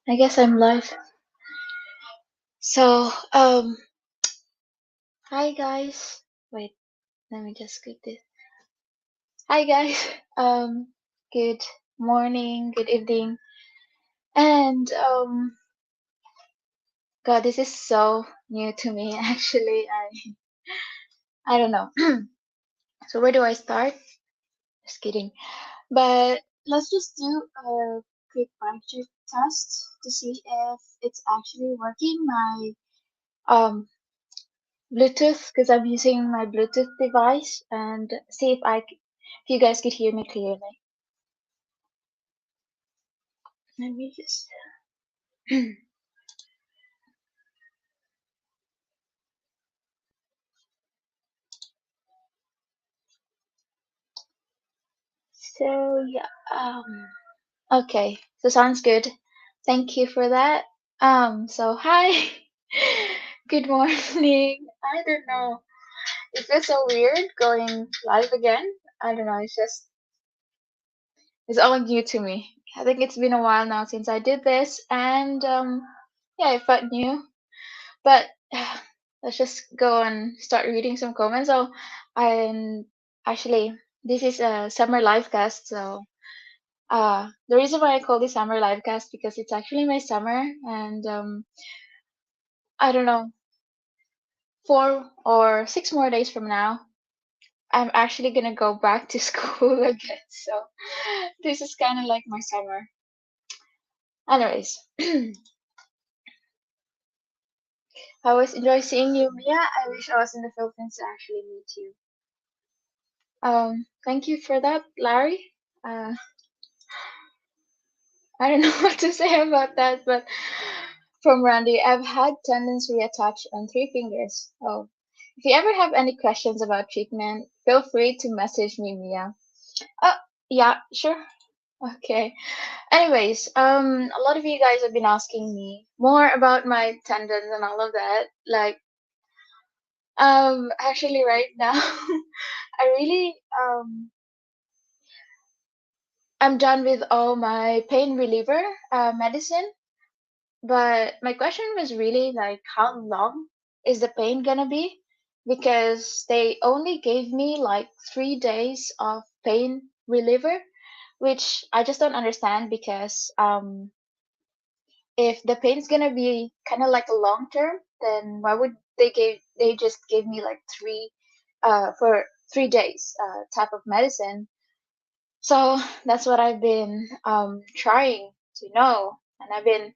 I guess I'm live. So, hi guys. Wait, let me just click this. Hi guys. Um, good morning, good evening, and God, this is so new to me. Actually, I don't know. So where do I start? Just kidding. But let's just do a quick mic check test to see if it's actually working. My um Bluetooth because I'm using my Bluetooth device and see if you guys could hear me clearly. Let me just. So yeah, okay, so sounds good. Thank you for that. So hi, good morning. I don't know. It feels so weird going live again. I don't know. It's all new to me. I think it's been a while now since I did this, and yeah, I felt new. But let's just go and start reading some comments. So, I'm actually this is a summer livecast. So, the reason why I call this summer livecast because it's actually my summer, and I don't know, 4 or 6 more days from now, I'm actually gonna go back to school again. So, this is kind of like my summer. Anyways, I always enjoy seeing you, Mia. I wish I was in the Philippines to actually meet you. Thank you for that, Larry. I don't know what to say about that, but from Randy, I've had tendons reattached on 3 fingers. Oh, if you ever have any questions about treatment, feel free to message me, Mia. Oh, yeah, sure. Okay. Anyways, a lot of you guys have been asking me more about my tendons and all of that. Like, actually, right now, I really, I'm done with all my pain reliever medicine. But my question was really like, how long is the pain gonna be? Because they only gave me like 3 days of pain reliever, which I just don't understand because if the pain's gonna be kind of like a long term, then why would they just give me like for 3 days type of medicine? So that's what I've been trying to know, and I've been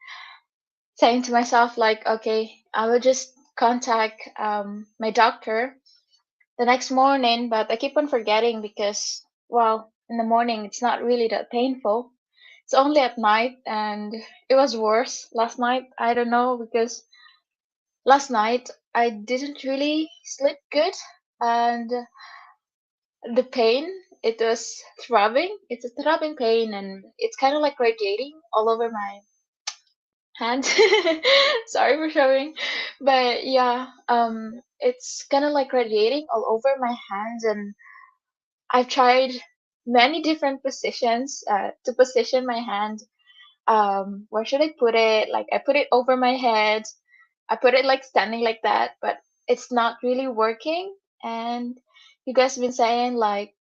saying to myself like, okay, I will just contact my doctor the next morning, but I keep on forgetting because, well, in the morning it's not really that painful. It's only at night, and it was worse last night. I don't know because last night I didn't really sleep good, and the pain, it was throbbing. It's a throbbing pain, and it's kind of like radiating all over my hand. Sorry for showing, but yeah, it's kind of like radiating all over my hands, and I've tried many different positions to position my hand. Where should I put it? Like I put it over my head. I put it like standing like that, but it's not really working. And you guys have been saying like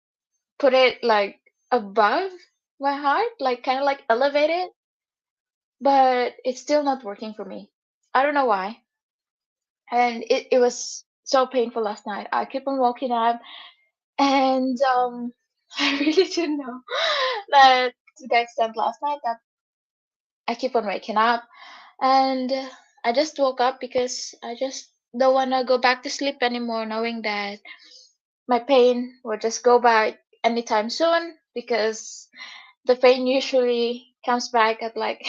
put it like above my heart, like kind of like elevate it, but it's still not working for me. I don't know why. And it was so painful last night. I kept on waking up, and I really didn't know that to the extent last night that I keep on waking up, and I just woke up because I just don't want to go back to sleep anymore, knowing that my pain will just go back anytime soon because the pain usually comes back at like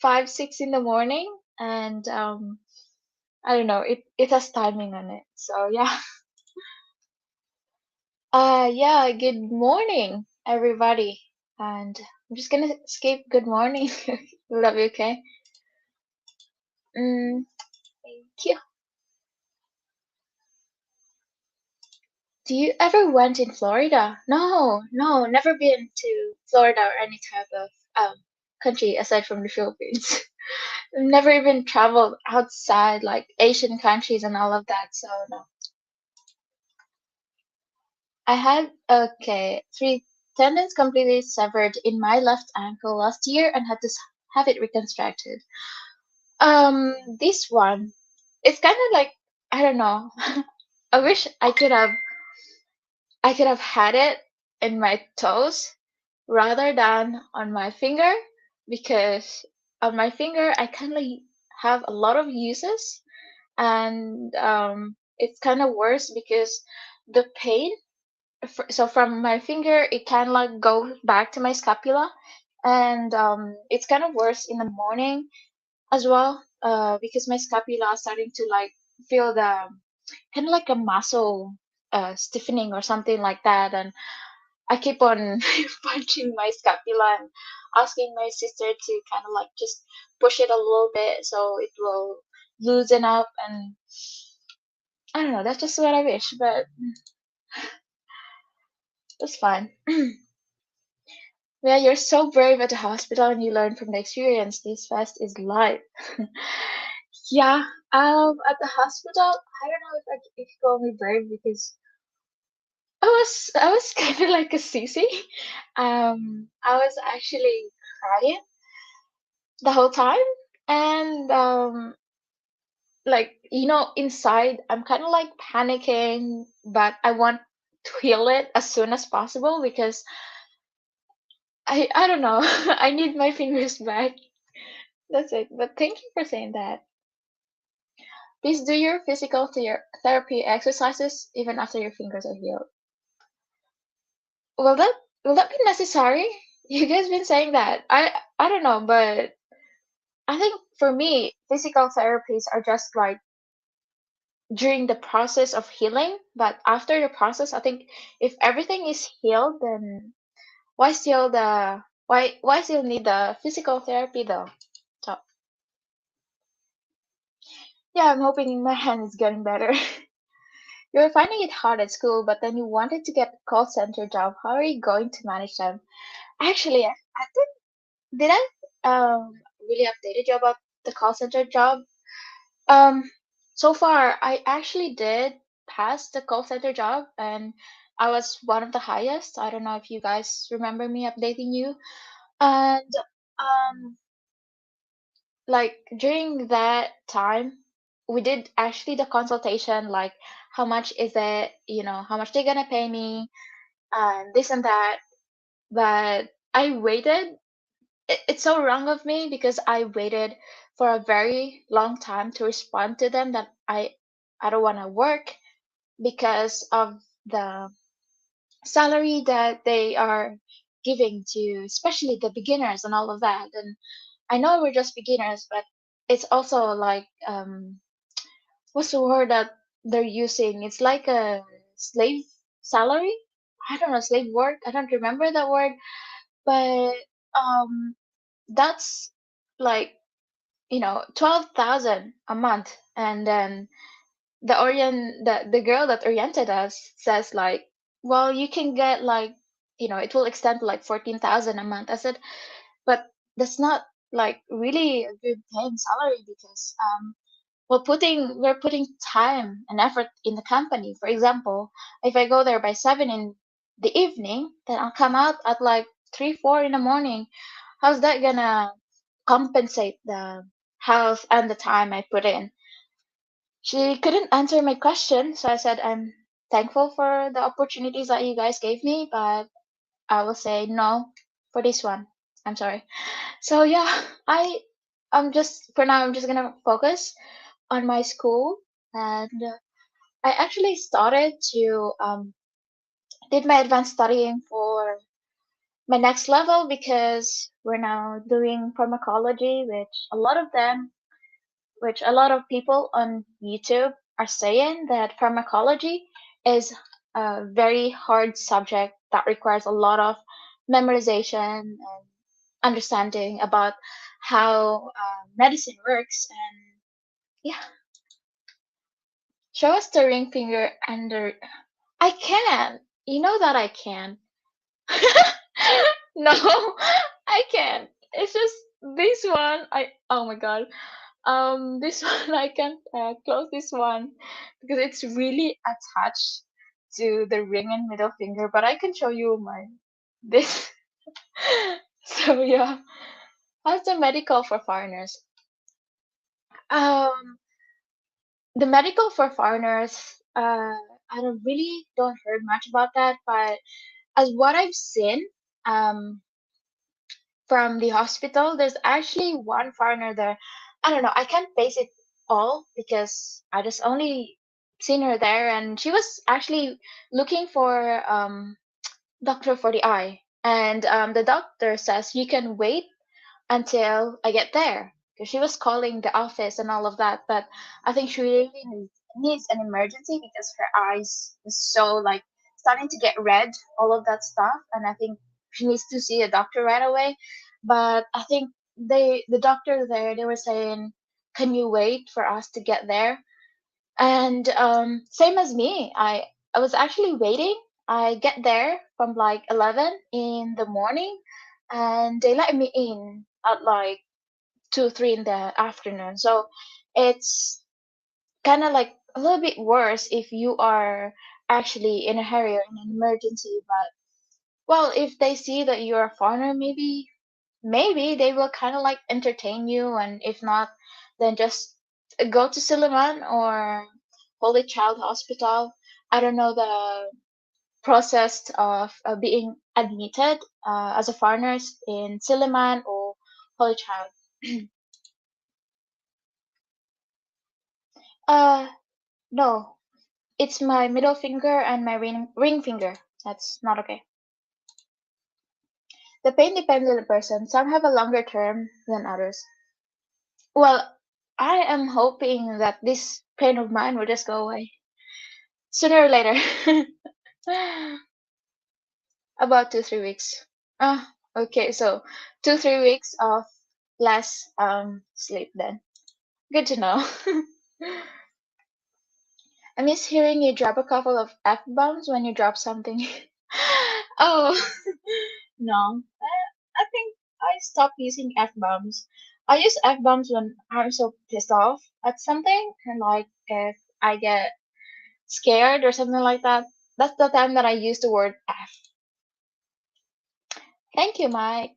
5, 6 in the morning, and I don't know. It has timing on it. So yeah. Yeah. Good morning, everybody. And I'm just gonna skip good morning. Love you. Okay. Thank you. Do you ever went in Florida? No, no, never been to Florida or any type of country aside from the Philippines. I've never even traveled outside like Asian countries and all of that. So no, I had three tendons completely severed in my left ankle last year and had to have it reconstructed. This one, it's kind of like I don't know. I wish I could have had it in my toes rather than on my finger because on my finger I kind of have a lot of uses and it's kind of worse because the pain so from my finger it kind of like goes back to my scapula and it's kind of worse in the morning as well because my scapula is starting to like feel the kind of like a muscle stiffening or something like that and I keep on punching my scapula and asking my sister to kind of like just push it a little bit so it will loosen up and I don't know, that's just what I wish, but it's fine. Yeah, you're so brave at the hospital and you learn from the experience. This fast is life. Yeah, at the hospital, I don't know if you call me brave because I was kind of like a sissy. I was actually crying the whole time, and like inside I'm kind of like panicking, but I want to heal it as soon as possible because I don't know. I need my fingers back. That's it. But thank you for saying that. Please do your physical therapy exercises even after your fingers are healed. Will that will that be necessary? You guys been saying that. I don't know, but I think for me, physical therapies are just like during the process of healing, but after the process, I think if everything is healed, then why still need the physical therapy though? So yeah, I'm hoping my hand is getting better. You were finding it hard at school, but then you wanted to get a call center job. How are you going to manage them? Actually, I think did I really updated you about the call center job? Um, so far I actually did pass the call center job, and I was one of the highest. I don't know if you guys remember me updating you. And um, like during that time, we did actually the consultation, like how much is it, how much they're gonna pay me, and this and that. But I waited. It's so wrong of me because I waited for a very long time to respond to them that I don't want to work because of the salary that they are giving to especially the beginners and all of that. And I know we're just beginners, but it's also like what's the word that they're using? It's like a slave salary. I don't know, slave work. I don't remember that word, but um that's like 12,000 a month, and then the girl that oriented us says like, well, you can get like, it will extend to like 14,000 a month. I said, but that's not like really a good paying salary because we're putting time and effort in the company. For example, if I go there by 7 in the evening, then I'll come out at like 3 4 in the morning. How's that gonna compensate the health and the time I put in? She couldn't answer my question, so I said I'm thankful for the opportunities that you guys gave me, but I will say no for this one. I'm sorry. So yeah, I'm just for now I'm just gonna focus on my school, and I actually started to did my advanced studying for my next level because we're now doing pharmacology, which a lot of people on YouTube are saying that pharmacology is a very hard subject that requires a lot of memorization and understanding about how medicine works. And yeah, show us the ring finger under. I can. You know that I can. No, I can't. It's just this one. Oh my god. This one I can't close this one because it's really attached to the ring and middle finger. But I can show you my this. So yeah, how's the medical for foreigners? Um, the medical for foreigners. I don't heard much about that, but as what I've seen, um, from the hospital, there's actually one foreigner there. I don't know. I can't base it all because I just only seen her there, and she was actually looking for doctor for the eye, and the doctor says you can wait until I get there. Because she was calling the office and all of that, but I think she really needs an emergency because her eyes is so like starting to get red, all of that stuff, and I think she needs to see a doctor right away. But I think the doctor there, they were saying, "Can you wait for us to get there?" And same as me, I was actually waiting. I get there from like 11 in the morning, and they let me in at like 2 3 in the afternoon. So it's kind of like a little bit worse if you are actually in a hurry or in an emergency. But well, if they see that you're a foreigner, maybe they will kind of like entertain you, and if not, then just go to Silliman or Holy Child Hospital. I don't know the process of being admitted as a foreigner in Silliman or Holy Child. uh no, it's my middle finger and my ring finger. That's not okay. The pain depends on the person. Some have a longer term than others. Well, I am hoping that this pain of mine will just go away sooner or later. About 2 3 weeks. Ah, okay. So 2 3 weeks of less sleep then. Good to know. I miss hearing you drop a couple of F bombs when you drop something. Oh, no. I think I stopped using F bombs. I use F bombs when I'm so pissed off at something, and like if I get scared or something like that. That's the time that I use the word F. Thank you, Mike.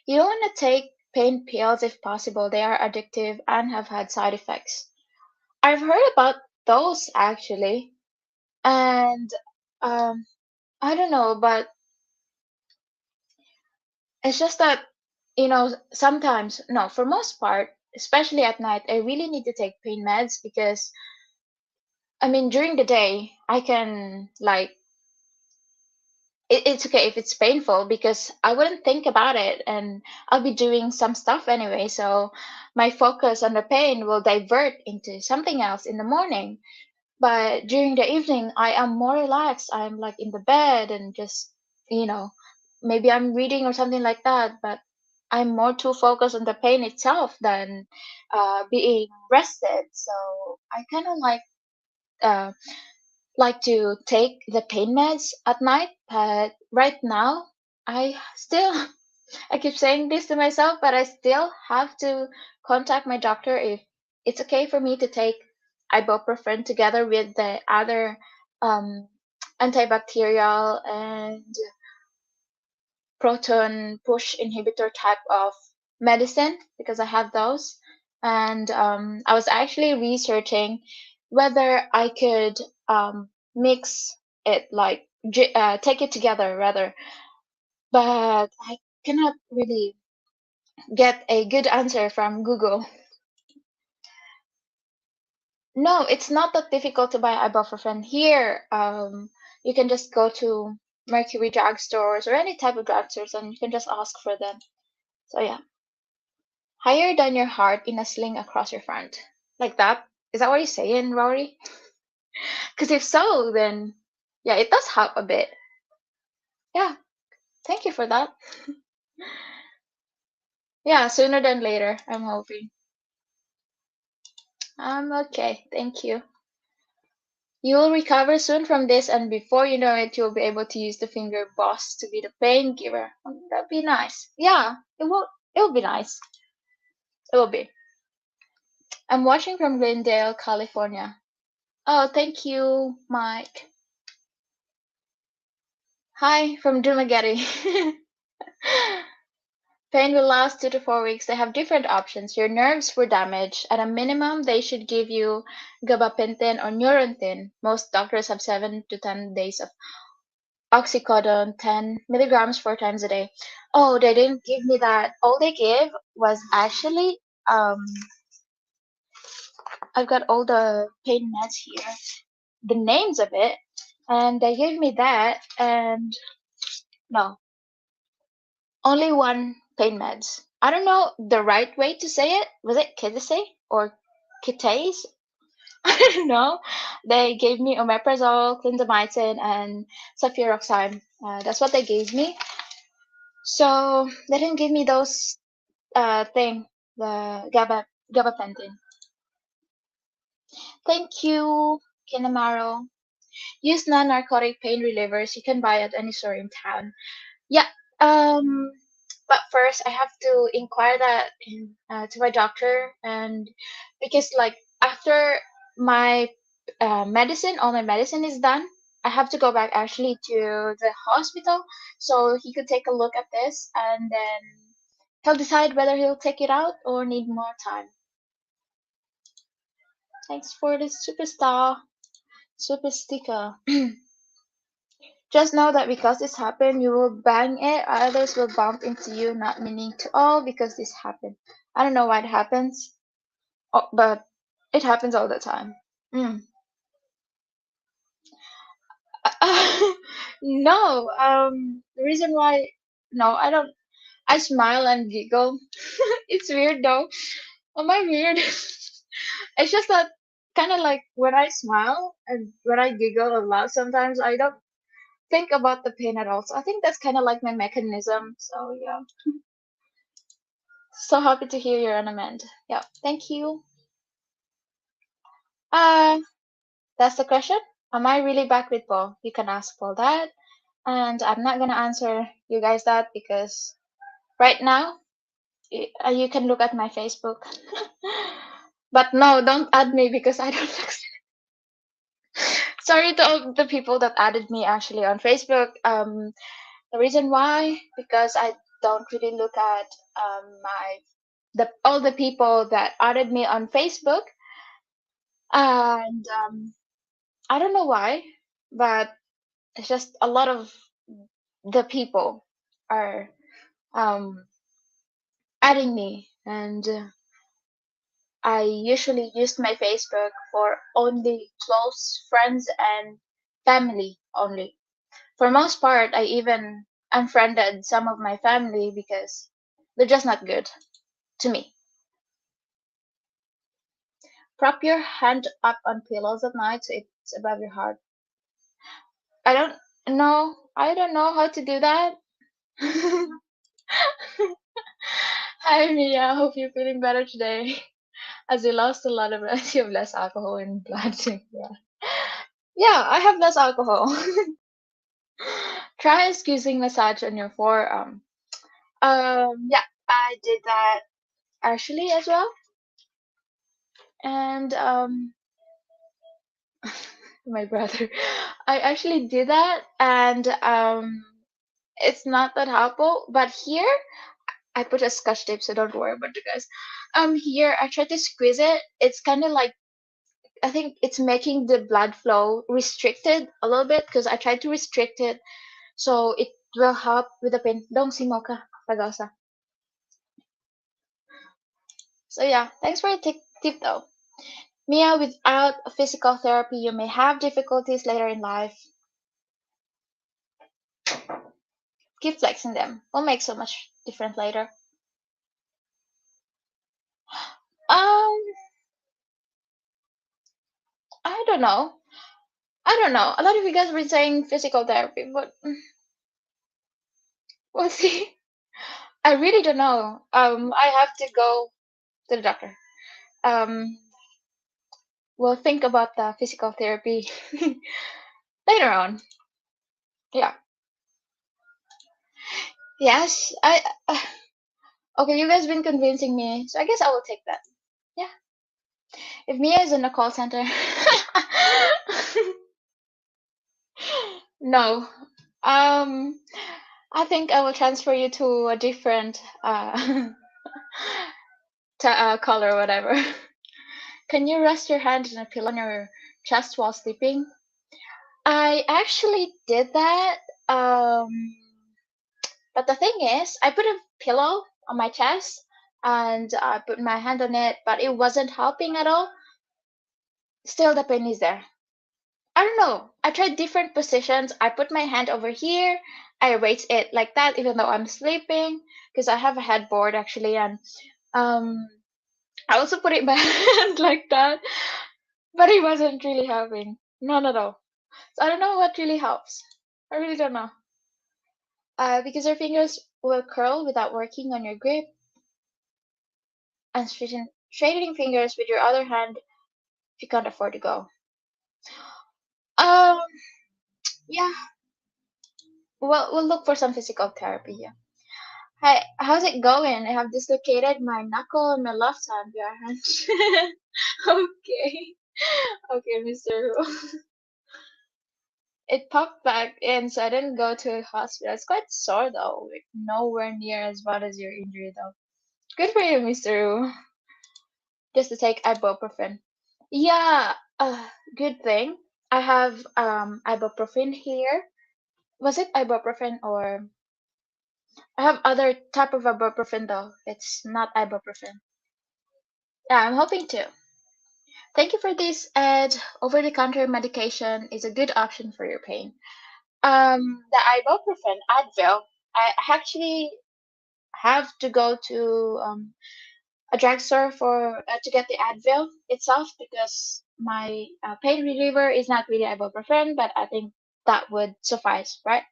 You don't want to take pain pills if possible. They are addictive and have had side effects. I've heard about those actually, and um, I don't know, but it's just that sometimes, no, for most part, especially at night, I really need to take pain meds because I mean during the day I can like it's okay if it's painful because I wouldn't think about it and I'll be doing some stuff anyway. So my focus on the pain will divert into something else in the morning. But during the evening, I am more relaxed. I'm like in the bed and just, you know, maybe I'm reading or something like that. But I'm more too focused on the pain itself than being rested. So I kind of uh, like to take the pain meds at night, but right now I still I keep saying this to myself, but I still have to contact my doctor if it's okay for me to take ibuprofen together with the other um, antibacterial and proton push inhibitor type of medicine because I have those. And I was actually researching whether I could mix it, like take it together rather, but I cannot really get a good answer from Google. No, it's not that difficult to buy ibuprofen here. You can just go to Mercury drugstores or any type of drugstores, and you can just ask for them. So yeah. Higher than your heart in a sling across your front. Like that? Is that what you're saying, Rory? Because if so, then yeah, it does help a bit. Yeah, thank you for that. Yeah, sooner than later, I'm hoping. I'm okay, thank you. You will recover soon from this, and before you know it, you'll be able to use the finger boss to be the pain giver. That'd be nice. Yeah, it will. It will be nice. It will be. I'm watching from Glendale, California. Oh, thank you, Mike. Hi from Dumaguete. Pain will last 2 to 4 weeks. They have different options. Your nerves were damaged. At a minimum, they should give you gabapentin or Neurontin. Most doctors have 7 to 10 days of oxycodone, 10 milligrams 4 times a day. Oh, they didn't give me that. All they gave was actually, um, I've got all the pain meds here, the names of it, and they gave me that, and no, only one pain meds. I don't know the right way to say it. Was it Kitase or Kitase? I don't know. They gave me omeprazole, clindamycin, and sulfuroxime. That's what they gave me. So they didn't give me those thing, the gabapentin. Thank you, Kinamaro. Use non-narcotic pain relievers you can buy at any store in town. Yeah. Um. But first, I have to inquire that to my doctor, and because like after my medicine, all my medicine is done, I have to go back actually to the hospital so he could take a look at this, and then he'll decide whether he'll take it out or need more time. Thanks for the superstar, super sticker. Just know that because this happened, you will bang it, others will bump into you, not meaning to all because this happened. I don't know why it happens, but it happens all the time. Mm. No, the reason why, no, I don't, I smile and giggle. It's weird though. Am I weird? It's just that kind of like when I smile and when I giggle a lot, sometimes I don't think about the pain at all. So I think that's kind of like my mechanism. So yeah, so happy to hear you're on a mend. Yeah, thank you. Uh, that's the question. Am I really back with Paul? You can ask Paul that, and I'm not gonna answer you guys that because right now you can look at my Facebook. But no, don't add me because I don't look. Sorry to all the people that added me actually on Facebook. The reason why because I don't really look at my the all the people that added me on Facebook, and I don't know why, but it's just a lot of the people are um, adding me, and I usually use my Facebook for only close friends and family only. For most part, I even unfriended some of my family because they're just not good to me. Prop your hand up on pillows at night so it's above your heart. I don't know. I don't know how to do that. Hi Mia, hope you're feeling better today. As you lost a lot of you have less alcohol in blood. Yeah. Yeah, I have less alcohol. Try squeezing massage on your forearm. Yeah, I did that actually as well. And my brother, I actually did that, and it's not that helpful. But here, I put a scotch tape, so don't worry about it, guys. Here I try to squeeze it. It's kind of like I think it's making the blood flow restricted a little bit because I tried to restrict it, so it will help with the pain. Dong si mocha pagasa. So yeah, thanks for the tip though. Mia, without physical therapy, you may have difficulties later in life. Keep flexing them. Will make so much difference later. Um, I don't know. I don't know. A lot of you guys were saying physical therapy, but we'll see. I really don't know. I have to go to the doctor. Um, we'll think about the physical therapy later on. Yeah. Yes. Okay, you guys been convincing me, so I guess I will take that. Yeah. If Mia is in a call center, no. Um, I think I will transfer you to a different color, whatever. Can you rest your hand on a pillow on your chest while sleeping? I actually did that. Um, but the thing is, I put a pillow on my chest and I put my hand on it, but it wasn't helping at all. Still, the pain is there. I don't know. I tried different positions. I put my hand over here. I raise it like that, even though I'm sleeping, because I have a headboard actually, and um, I also put it my hand like that, but it wasn't really helping. None at all. So I don't know what really helps. I really don't know. Because your fingers will curl without working on your grip, and straightening fingers with your other hand if you can't afford to go. Um, yeah. Well, we'll look for some physical therapy. Yeah. Hi, how's it going? I have dislocated my knuckle on my left hand behind. Okay. Okay, Mr. Wu. It popped back in, so I didn't go to a hospital. It's quite sore though. Like, nowhere near as bad as your injury though. Good for you, Mr. Wu. Just to take ibuprofen. Yeah, good thing. I have ibuprofen here. Was it ibuprofen or I have other type of ibuprofen though. It's not ibuprofen. Yeah, I'm hoping to. Thank you for this, Ed. Over-the-counter medication is a good option for your pain. The ibuprofen, Advil, I actually have to go to a drugstore for to get the Advil itself because my pain reliever is not really ibuprofen, but I think that would suffice, right?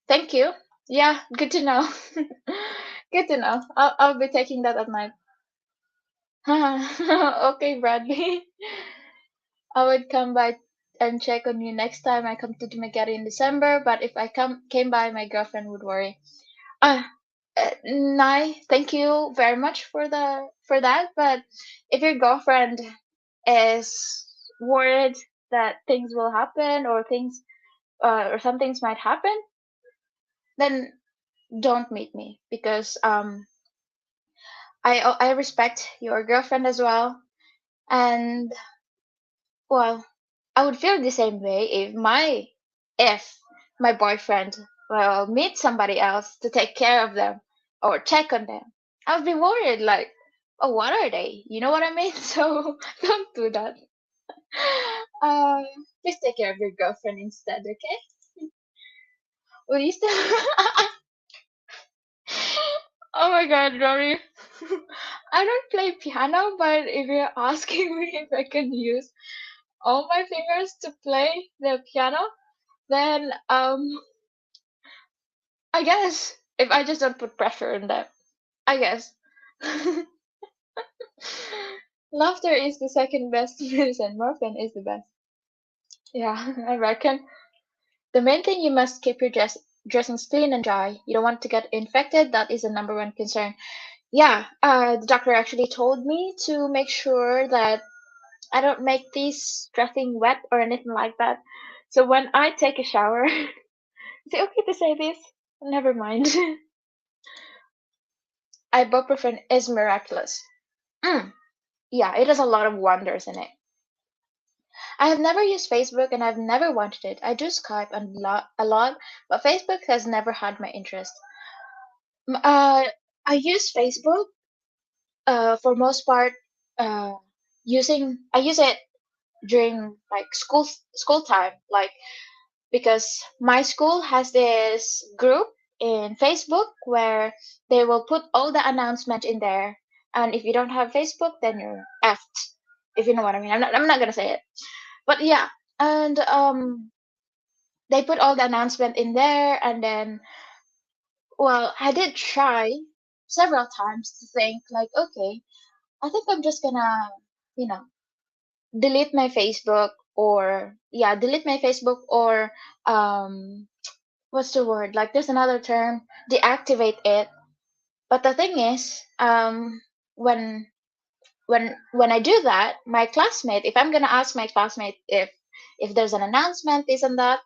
Thank you. Yeah, good to know. Good to know. I'll be taking that at night. Okay, Bradley. I would come by and check on you next time I come to Dumaguete in December, but if I came by, my girlfriend would worry. Uh, Nai, thank you very much for the for that. But if your girlfriend is worried that things will happen or things or some things might happen, then don't meet me because I respect your girlfriend as well, and well, I would feel the same way if my boyfriend will meet somebody else to take care of them or check on them. I would be worried like, oh, what are they? You know what I mean? So don't do that. Um, just take care of your girlfriend instead, okay? Will you still? Oh my God, Rory. I don't play piano, but if you're asking me if I can use all my fingers to play the piano, then I guess if I just don't put pressure on them, I guess. Laughter is the second best medicine. Morphine is the best. Yeah, I reckon. The main thing you must keep your dressings clean and dry. You don't want to get infected. That is the number one concern. Yeah, the doctor actually told me to make sure that I don't make these dressing wet or anything like that. So when I take a shower, is it okay to say this? Never mind. Ibuprofen is miraculous. Mm, yeah, it has a lot of wonders in it. I have never used Facebook and I've never wanted it. I do Skype a lot, but Facebook has never had my interest. M- Uh, I use Facebook for most part. Uh, I use it during like school time, like because my school has this group in Facebook where they will put all the announcement in there, and if you don't have Facebook, then you're effed. If you know what I mean. I'm not gonna say it, but yeah, and they put all the announcement in there, and then well, I did try several times to think like, okay, I think I'm just gonna, you know, delete my Facebook, or yeah, delete my Facebook, or um what's the word? Like there's another term, deactivate it. But the thing is, when when I do that, my classmate, if I'm gonna ask my classmate if there's an announcement, this and that,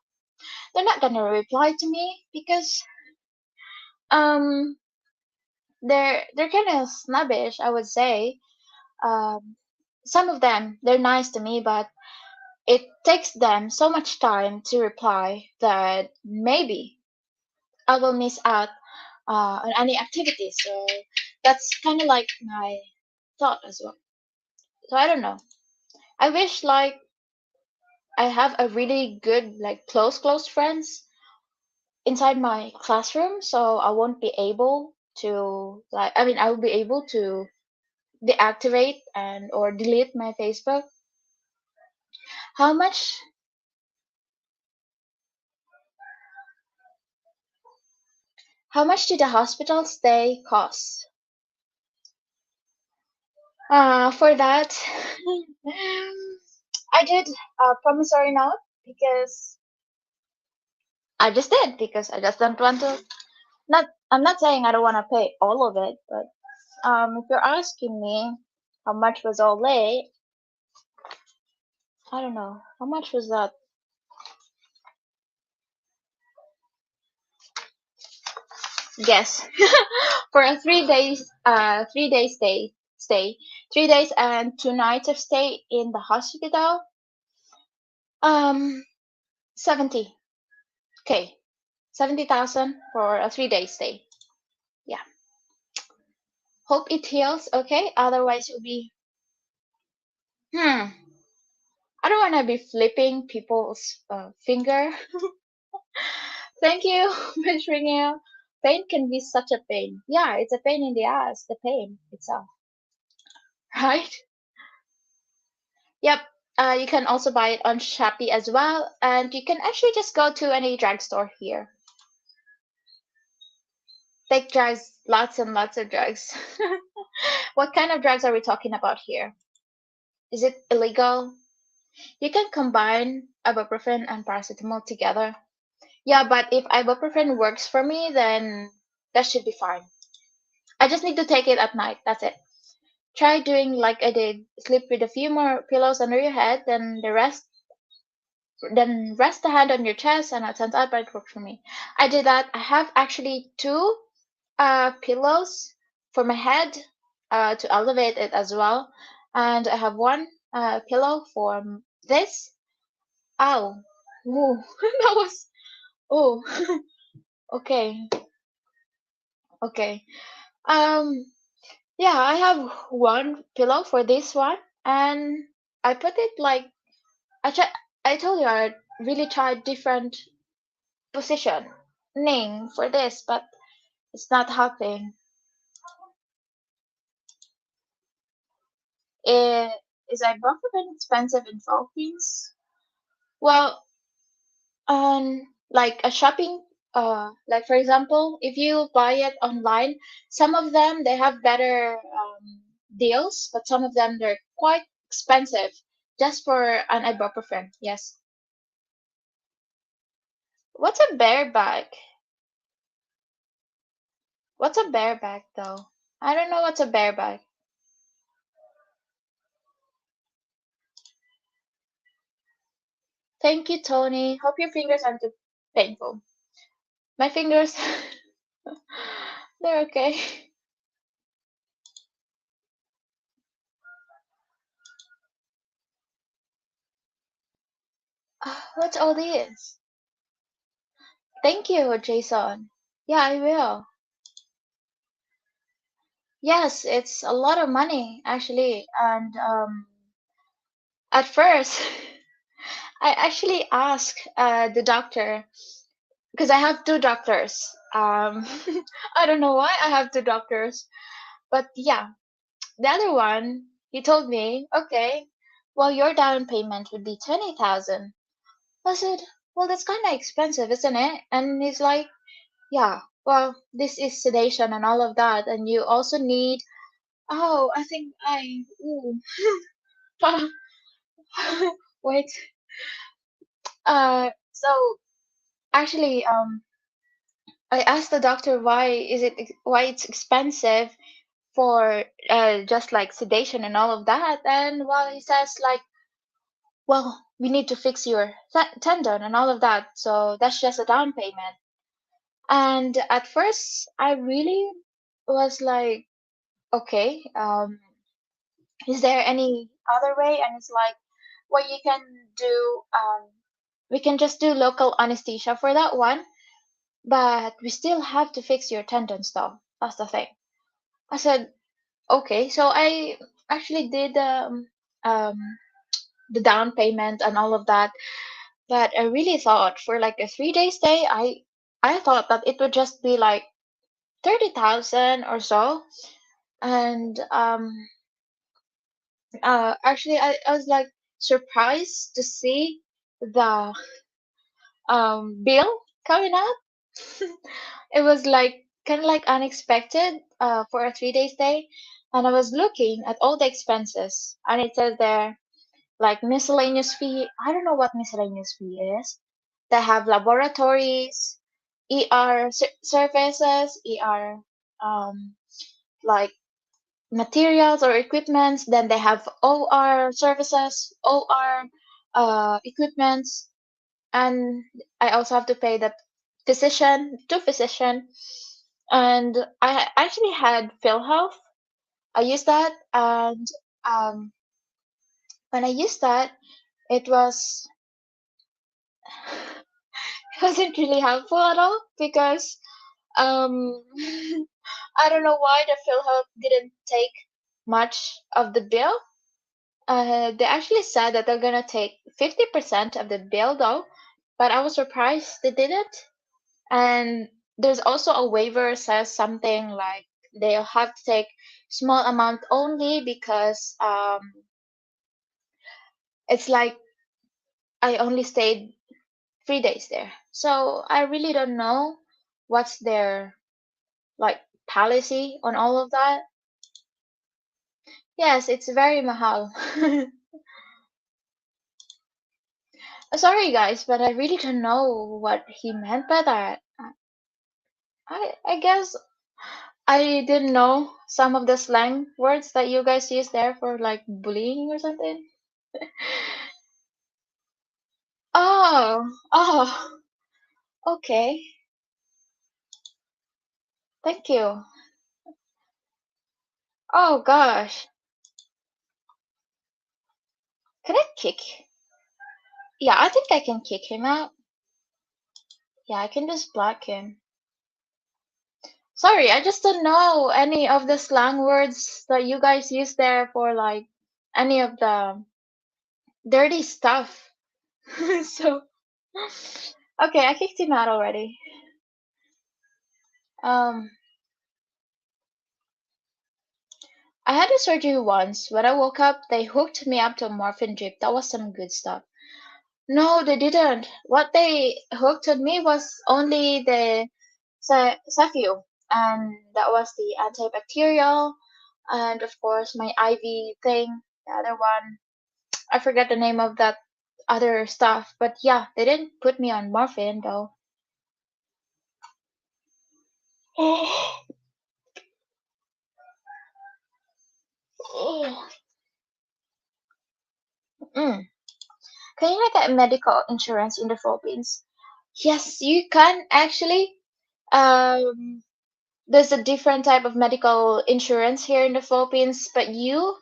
they're not gonna reply to me because um they're kind of snobbish, I would say. Um, some of them they're nice to me, but it takes them so much time to reply that maybe I will miss out on any activities. So that's kind of like my thought as well. So I don't know. I wish like I have a really good like close friends inside my classroom, so I won't be able to like I mean I will be able to deactivate and or delete my Facebook. How much how much did the hospital stay cost? For that, I did a promissory note because I just did because I just don't want to. Not I'm not saying I don't want to pay all of it, but if you're asking me how much was all late, I don't know how much was that. Guess for a 3 days 3 days stay 3 days and 2 nights of stay in the hospital. 70k 70,000 for a 3 day stay. Yeah. Hope it heals, okay? Otherwise, you'll be. Hmm. I don't want to be flipping people's finger. Thank you, Miss Ringel. Pain can be such a pain. Yeah, it's a pain in the ass, the pain itself. Right? Yep. You can also buy it on Shopee as well. And you can actually just go to any drugstore here. Take drugs, lots and lots of drugs. What kind of drugs are we talking about here? Is it illegal? You can combine ibuprofen and paracetamol together. Yeah, but if ibuprofen works for me, then that should be fine. I just need to take it at night. That's it. Try doing like I did. Sleep with a few more pillows under your head, then rest the hand on your chest, and it turns out but it worked for me. I did that. I have actually two pillows for my head to elevate it as well, and I have one pillow for this. Ow. Ooh, that was. Oh, okay. Okay. Um, yeah, I have one pillow for this one, and I put it like I try. I told you I really tried different positioning for this, but it's not helping. Eh, is ibuprofen expensive in Philippines? Well, like a shopping, like for example, if you buy it online, some of them they have better deals, but some of them they're quite expensive just for an ibuprofen. Yes. What's a bear bag? What's a bear bag though? I don't know what's a bear bag. Thank you, Tony. Hope your fingers aren't too painful. My fingers, they're okay. What's all this? Thank you, Jason. Yeah, I will. Yes, it's a lot of money actually. And at first, I actually asked the doctor because I have two doctors. I don't know why I have two doctors, but yeah, the other one, he told me, okay, well, your down payment would be 20,000. I said, well, that's kind of expensive, isn't it? And he's like, yeah, well, this is sedation and all of that, and you also need Oh, I think I. Ooh. Wait. So actually, I asked the doctor why it's expensive for just like sedation and all of that, and well, he says like, well, we need to fix your tendon and all of that, so that's just a down payment. And at first, I really was like, okay, is there any other way? And it's like, well, you can do, we can just do local anesthesia for that one, but we still have to fix your tendons though. That's the thing. I said, okay. So I actually did um, the down payment and all of that, but I really thought for like a 3 day stay, I thought that it would just be like 30,000 or so. And actually, I was like surprised to see the bill coming up. It was like kind of like unexpected for a 3 day stay. And I was looking at all the expenses, and it says there like miscellaneous fee. I don't know what miscellaneous fee is. They have laboratories, ER services, ER like materials or equipments. Then they have OR services, OR equipments, and I also have to pay the physician to physician. And I actually had PhilHealth. I used that, and um, when I used that, it was it wasn't really helpful at all because um, I don't know why the PhilHealth didn't take much of the bill. They actually said that they're gonna take 50% of the bill though, but I was surprised they didn't. And there's also a waiver says something like they'll have to take small amount only because it's like I only stayed 3 days there. So I really don't know what's their like policy on all of that. Yes, it's very mahal. Sorry guys, but I really don't know what he meant by that. I guess I didn't know some of the slang words that you guys use there for like bullying or something. Oh, oh, okay. Thank you. Oh gosh. Can I kick? Yeah, I think I can kick him out. Yeah, I can just block him. Sorry, I just don't know any of the slang words that you guys use there for like any of the dirty stuff. So, okay, I kicked him out already. Um, I had a surgery once. When I woke up, they hooked me up to a morphine drip. That was some good stuff. No, they didn't. What they hooked on me was only the Cefio, and that was the antibacterial, and of course my IV thing. The other one, I forget the name of that other stuff, but yeah, they didn't put me on morphine though. Mm. Can you get medical insurance in the Philippines? Yes, you can actually. Um, there's a different type of medical insurance here in the Philippines, but you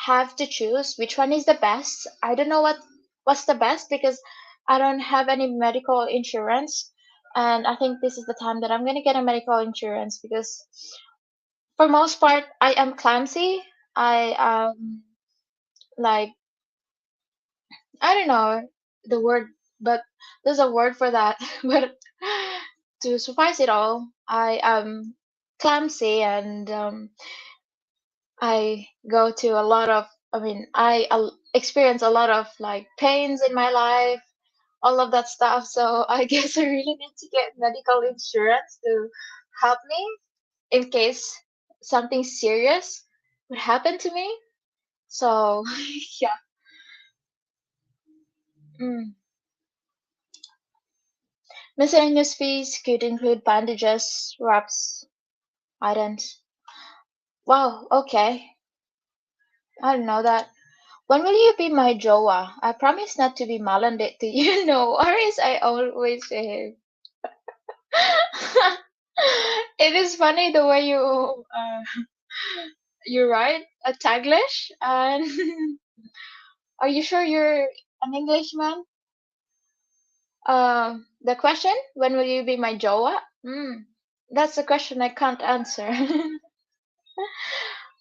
have to choose which one is the best. I don't know what's the best because I don't have any medical insurance, and I think this is the time that I'm gonna get a medical insurance because for most part I am clumsy. I like I don't know the word, but there's a word for that. But to suffice it all, I am clumsy and I go to a lot of, I mean, I experience a lot of like pains in my life, all of that stuff. So I guess I really need to get medical insurance to help me in case something serious. what happened to me. So yeah. Mm. Miscellaneous fees could include bandages, wraps, items. Wow, okay. I don't know that. When will you be my Joa? I promise not to be malandit to you. No worries, I always say. It is funny the way you write a Taglish. And are you sure you're an Englishman? The question, when will you be my Joa? That's a question I can't answer.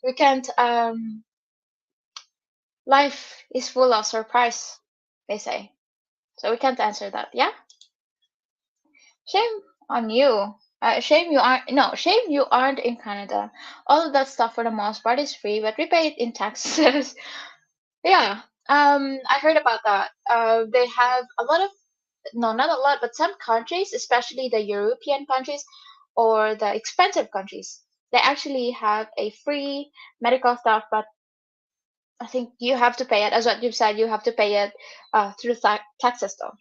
We can't. Life is full of surprise, they say. So we can't answer that. Yeah. Shame on you. Shame you aren't. No, shame you aren't in Canada. All of that stuff for the most part is free, but we pay it in taxes. Yeah. I heard about that. They have a lot of, no, not a lot, but some countries, especially the European countries or the expensive countries, they actually have a free medical stuff, but I think you have to pay it. As what you've said, you have to pay it through taxes, though.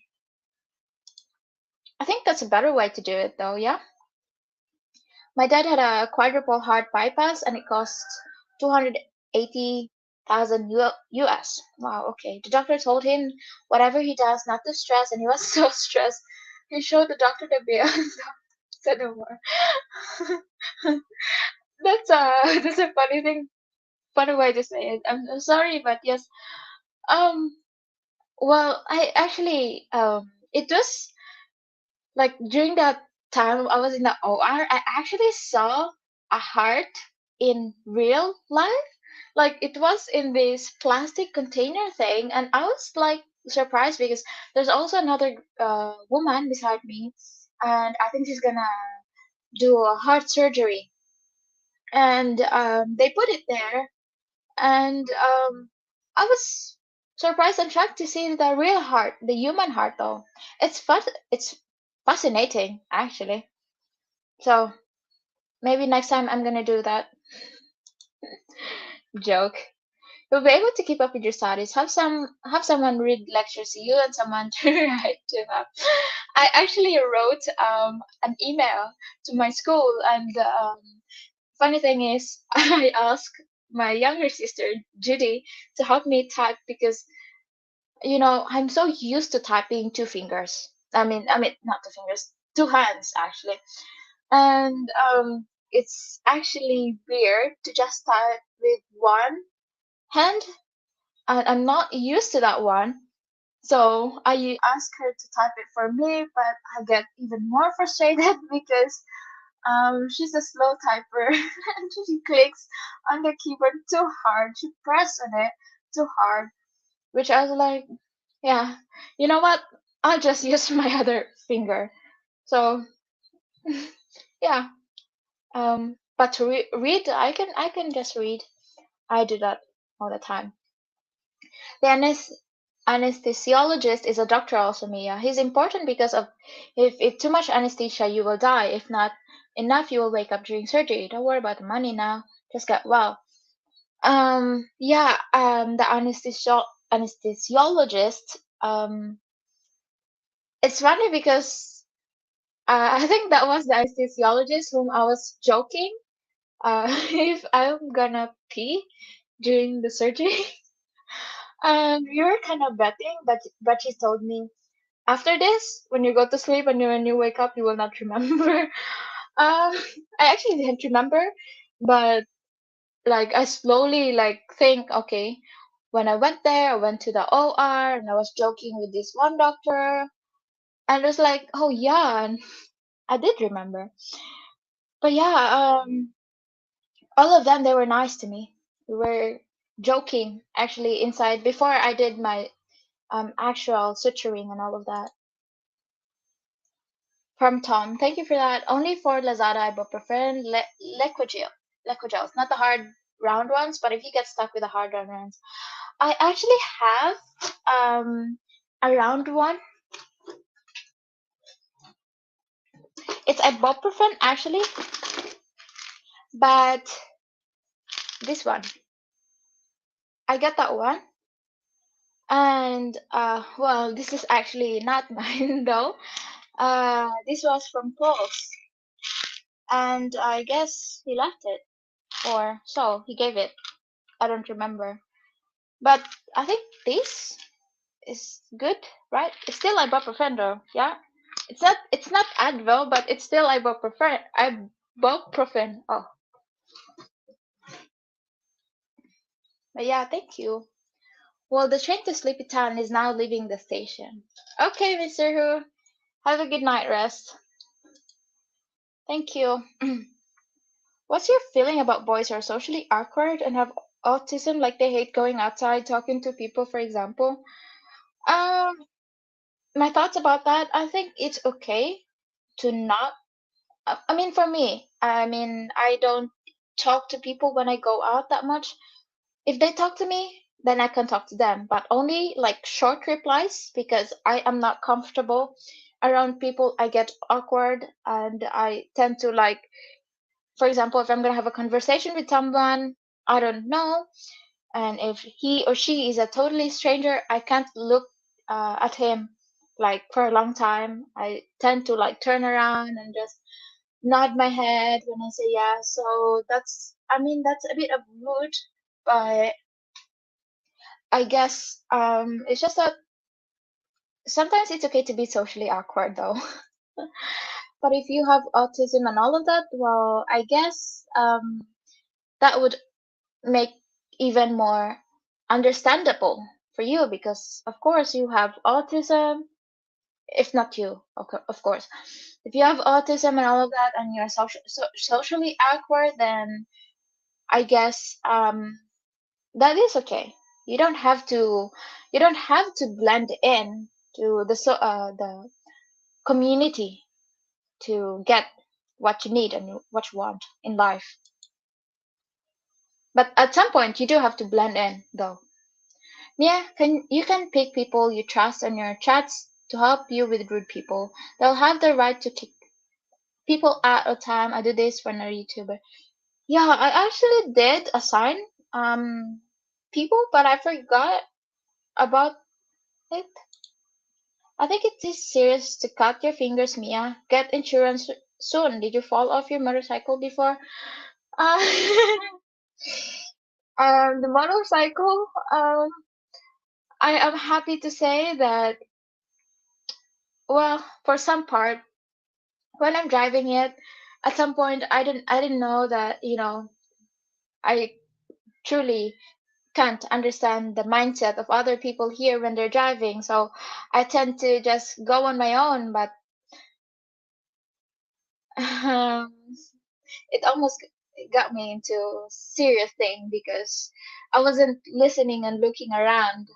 I think that's a better way to do it, though. Yeah. My dad had a quadruple heart bypass, and it cost 280,000 US. Wow. Okay. The doctor told him whatever he does, not to stress, and he was so stressed. He showed the doctor the bill. Said no more. That's a funny thing, funny way to say it. I'm sorry, but yes. Um. Well, I actually it was like during that time I was in the OR, I actually saw a heart in real life. Like it was in this plastic container thing, and I was like surprised because there's also another woman beside me, and I think she's gonna do a heart surgery, and they put it there, and I was surprised and shocked to see the real heart, the human heart, though. It's fascinating, actually. So maybe next time I'm gonna do that. Joke. You'll be able to keep up with your studies. Have someone read lectures to you and someone to write to them. I actually wrote an email to my school, and funny thing is, I asked my younger sister Judy to help me type because I'm so used to typing two fingers. I mean, not two fingers, two hands actually. And it's actually weird to just type with one hand. And I'm not used to that one. So I asked her to type it for me, but I get even more frustrated because she's a slow typer and she clicks on the keyboard too hard. She pressed on it too hard, which I was like, yeah, you know what? I'll just use my other finger. So yeah, but to read, I can just read. I do that all the time. The anesthesiologist is a doctor also, Mia. He's important because of if too much anesthesia, you will die. If not enough, you will wake up during surgery. Don't worry about the money now. Just get well. Yeah. The anesthesiologist. It's funny because I think that was the anesthesiologist whom I was joking. If I'm gonna pee during the surgery. And we were kind of betting, but she told me after this, when you go to sleep and when you wake up, you will not remember. I actually didn't remember, but like I slowly like think, okay, when I went there, I went to the OR and I was joking with this one doctor, and it was like, oh yeah, and I did remember. But yeah, all of them they were nice to me. We were joking actually inside before I did my actual suturing and all of that. From Tom, thank you for that. Only for Lazada, ibuprofen, Lequigel. Lequigels, not the hard round ones, but if you get stuck with the hard round ones, I actually have a round one. It's ibuprofen actually, but This one. I got that one. And well, this is actually not mine though. This was from Paul's, and I guess he left it, or so he gave it. I don't remember, but I think this is good, right? It's still ibuprofen though, yeah. It's not Advil, but it's still ibuprofen. Ibuprofen. Oh, but yeah, thank you. Well, the train to Sleepy Town is now leaving the station. Okay, Mr. Who, have a good night rest. Thank you. What's your feeling about boys who are socially awkward and have autism, like they hate going outside, talking to people, for example? Um, my thoughts about that, I think it's okay to not. I mean, for me, I mean, I don't talk to people when I go out that much. If they talk to me, then I can talk to them, but only like short replies because I am not comfortable around people. I get awkward and I tend to like, for example, if I'm gonna have a conversation with someone I don't know, and if he or she is a totally stranger, I can't look at him like for a long time. I tend to like turn around and just nod my head when I say yeah. So that's, I mean, that's a bit of rude, but I guess it's just that sometimes it's okay to be socially awkward though. But if you have autism and all of that, well, I guess that would make even more understandable for you because of course you have autism, if not you, of course. If you have autism and all of that and you're socially awkward, then I guess that is okay. You don't have to blend in to the community to get what you need and what you want in life. But at some point you do have to blend in though. Yeah, you can pick people you trust on your chats to help you with rude people. They'll have the right to kick people out of time. I do this for another YouTuber. Yeah, I actually did assign people, but I forgot about it. I think it is serious to cut your fingers, Mia. Get insurance soon. Did you fall off your motorcycle before? Uh, the motorcycle. I am happy to say that. Well, for some part, when I'm driving it, at some point I didn't know that I truly can't understand the mindset of other people here when they're driving. So I tend to just go on my own, but um, it almost got me into a serious thing because I wasn't listening and looking around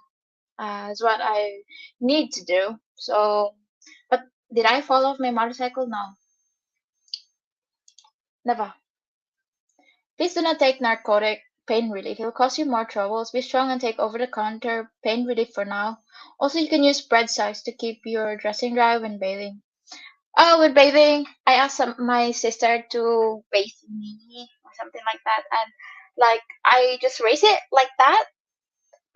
as what I need to do. So, but did I fall off my motorcycle? No, never. Please do not take narcotic pain relief. It will cause you more troubles. Be strong and take over-the-counter pain relief for now. Also, you can use spread size to keep your dressing dry when bathing. Oh, with bathing, I asked my sister to bathe me or something like that, and like I just raise it like that,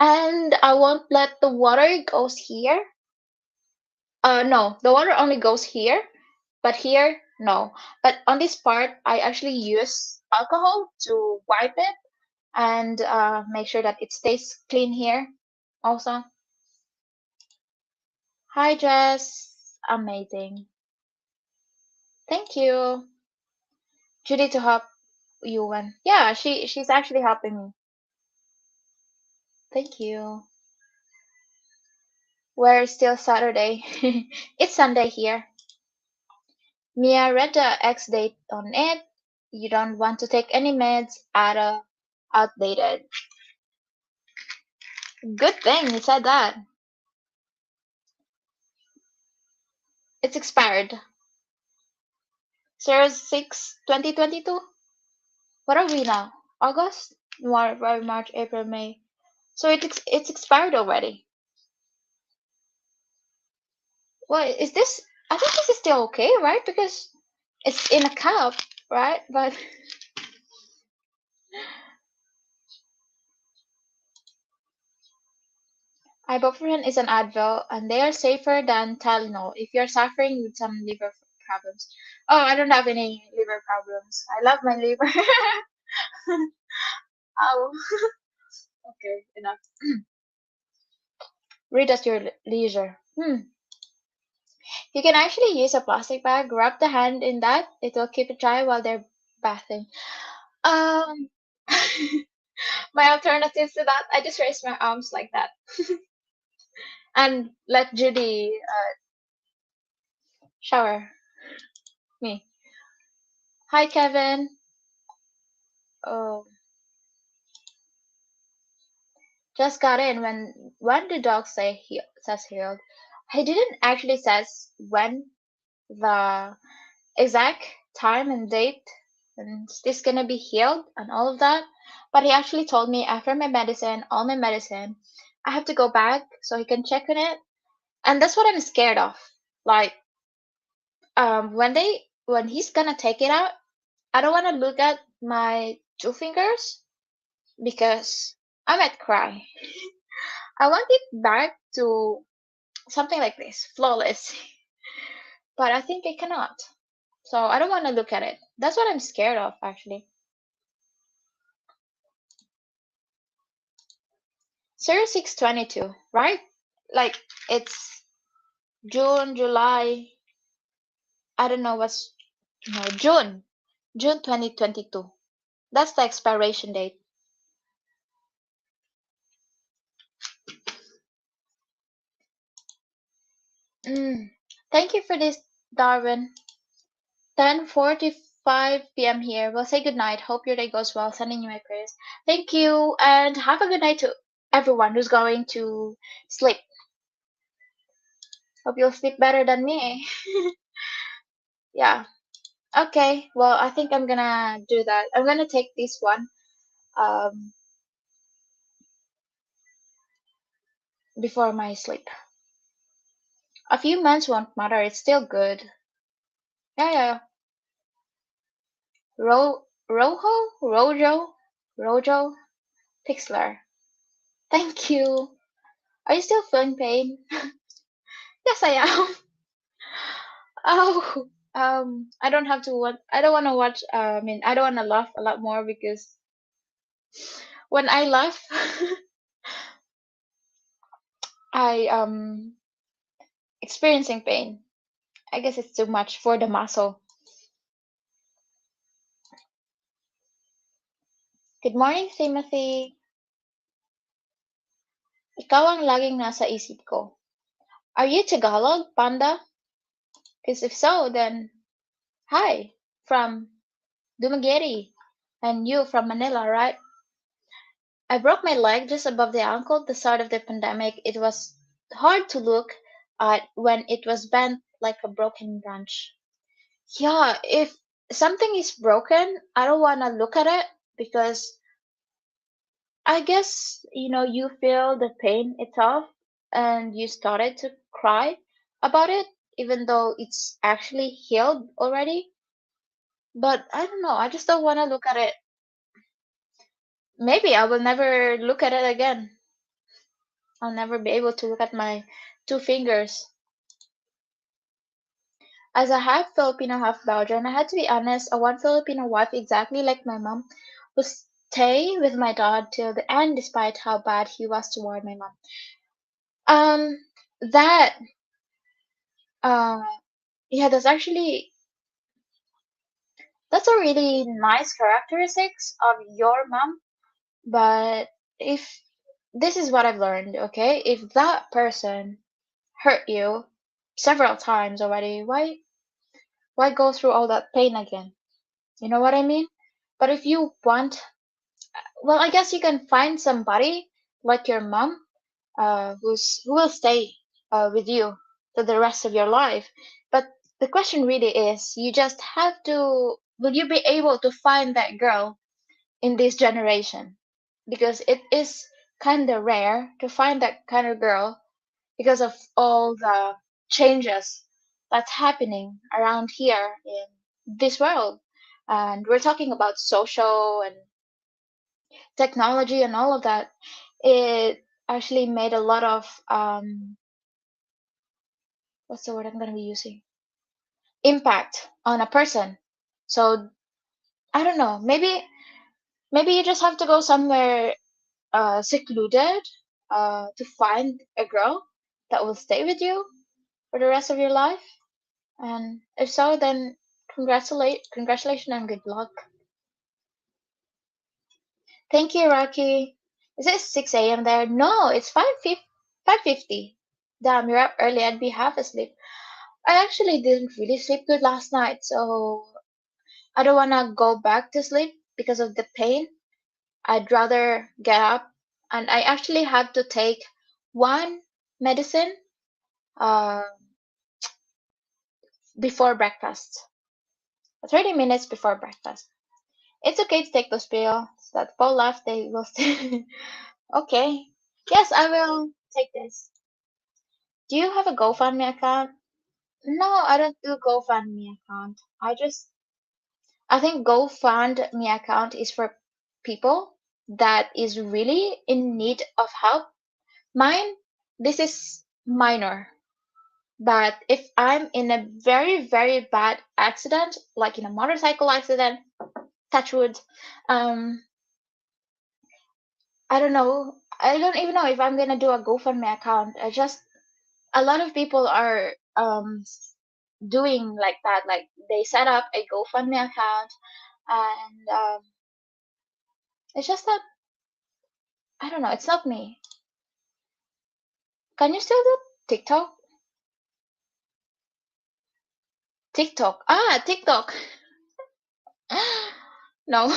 and I won't let the water goes here. No, the water only goes here, but here no. But on this part, I actually use alcohol to wipe it and make sure that it stays clean here. Also, hi Jess, amazing. Thank you, Judy, to help you when yeah she's actually helping me. Thank you. We're still Saturday. It's Sunday here. Mia read the X date on it. You don't want to take any meds out of outdated. Good thing you said that. It's expired. 06/2022. What are we now? August? March, April, May. So it's expired already. Well, is this? I think this is still okay, right? Because it's in a cup, right? But Ibuprofen is an Advil, and they are safer than Tylenol if you're suffering with some liver problems. Oh, I don't have any liver problems. I love my liver. Oh, okay, enough. Read at your leisure. You can actually use a plastic bag, wrap the hand in that. It will keep it dry while they're bathing. Um, my alternative to that, I just raise my arms like that and let Judy shower me. Hi, Kevin. Oh, just got in when the dog says healed. He didn't actually says when the exact time and date and this gonna be healed and all of that. But he actually told me after my medicine, all my medicine, I have to go back so he can check on it. And that's what I'm scared of. Like, when he's gonna take it out, I don't wanna look at my two fingers because I might cry. I want it back to something like this, flawless. But I think I cannot. So I don't wanna look at it. That's what I'm scared of actually. 06/22, right? Like it's June, July, I don't know what's no, June 2022. That's the expiration date. Mm. Thank you for this, Darwin. 10:45 p.m. here. We'll say good night. Hope your day goes well. Sending you my prayers. Thank you, and have a good night to everyone who's going to sleep. Hope you'll sleep better than me. Yeah. Okay. Well, I think I'm gonna do that. I'm gonna take this one um before my sleep. A few months won't matter. It's still good. Yeah, yeah. Rojo, Pixlr. Thank you. Are you still feeling pain? Yes, I am. Oh, I don't have to watch. I don't want to watch. I mean, I don't want to laugh a lot more because when I laugh, I experiencing pain. I guess it's too much for the muscle. Good morning, Timothy. Ikaw ang laging nasa isip ko. Are you Tagalog, Panda? Because if so, then hi from Dumaguete, and you from Manila, right? I broke my leg just above the ankle at the start of the pandemic. It was hard to look at when it was bent like a broken branch. Yeah, if something is broken, I don't want to look at it because I guess, you feel the pain itself and you started to cry about it, even though it's actually healed already. But I don't know, I just don't want to look at it. Maybe I will never look at it again. I'll never be able to look at my two fingers. As a half Filipino, half Belgian, I had to be honest, a one Filipino wife exactly like my mom would stay with my dad till the end despite how bad he was toward my mom. Um that uh yeah, that's a really nice characteristics of your mom, but if this is what I've learned, okay? If that person hurt you several times already, why go through all that pain again? You know what I mean? But if you want, well, I guess you can find somebody like your mom, who will stay with you for the rest of your life. But the question really is, you just have to, will you be able to find that girl in this generation? Because it is kind of rare to find that kind of girl because of all the changes that's happening around here in this world. And we're talking about social and technology and all of that. actually made a lot of what's the word I'm gonna be using? Impact on a person. So I don't know. Maybe you just have to go somewhere secluded to find a girl that will stay with you for the rest of your life. And if so, then congratulations and good luck. Thank you, Rocky. Is it 6 a.m. there? No, it's 5:50. Damn, you're up early. I'd be half asleep. I actually didn't really sleep good last night, so I don't wanna go back to sleep because of the pain. I'd rather get up, and I actually had to take one medicine uh, before breakfast, 30 minutes before breakfast. It's okay to take those pills that fall left, they will still. Okay. Yes, I will take this. Do you have a GoFundMe account? No, I don't do GoFundMe account. I think GoFundMe account is for people that is really in need of help. Mine, this is minor. But if I'm in a very, very bad accident, like in a motorcycle accident, touch wood, um, I don't know. I don't even know if I'm gonna do a GoFundMe account. A lot of people are doing like that. Like they set up a GoFundMe account, and it's just that I don't know. It's not me. Can you still do TikTok? TikTok. Ah, TikTok. No.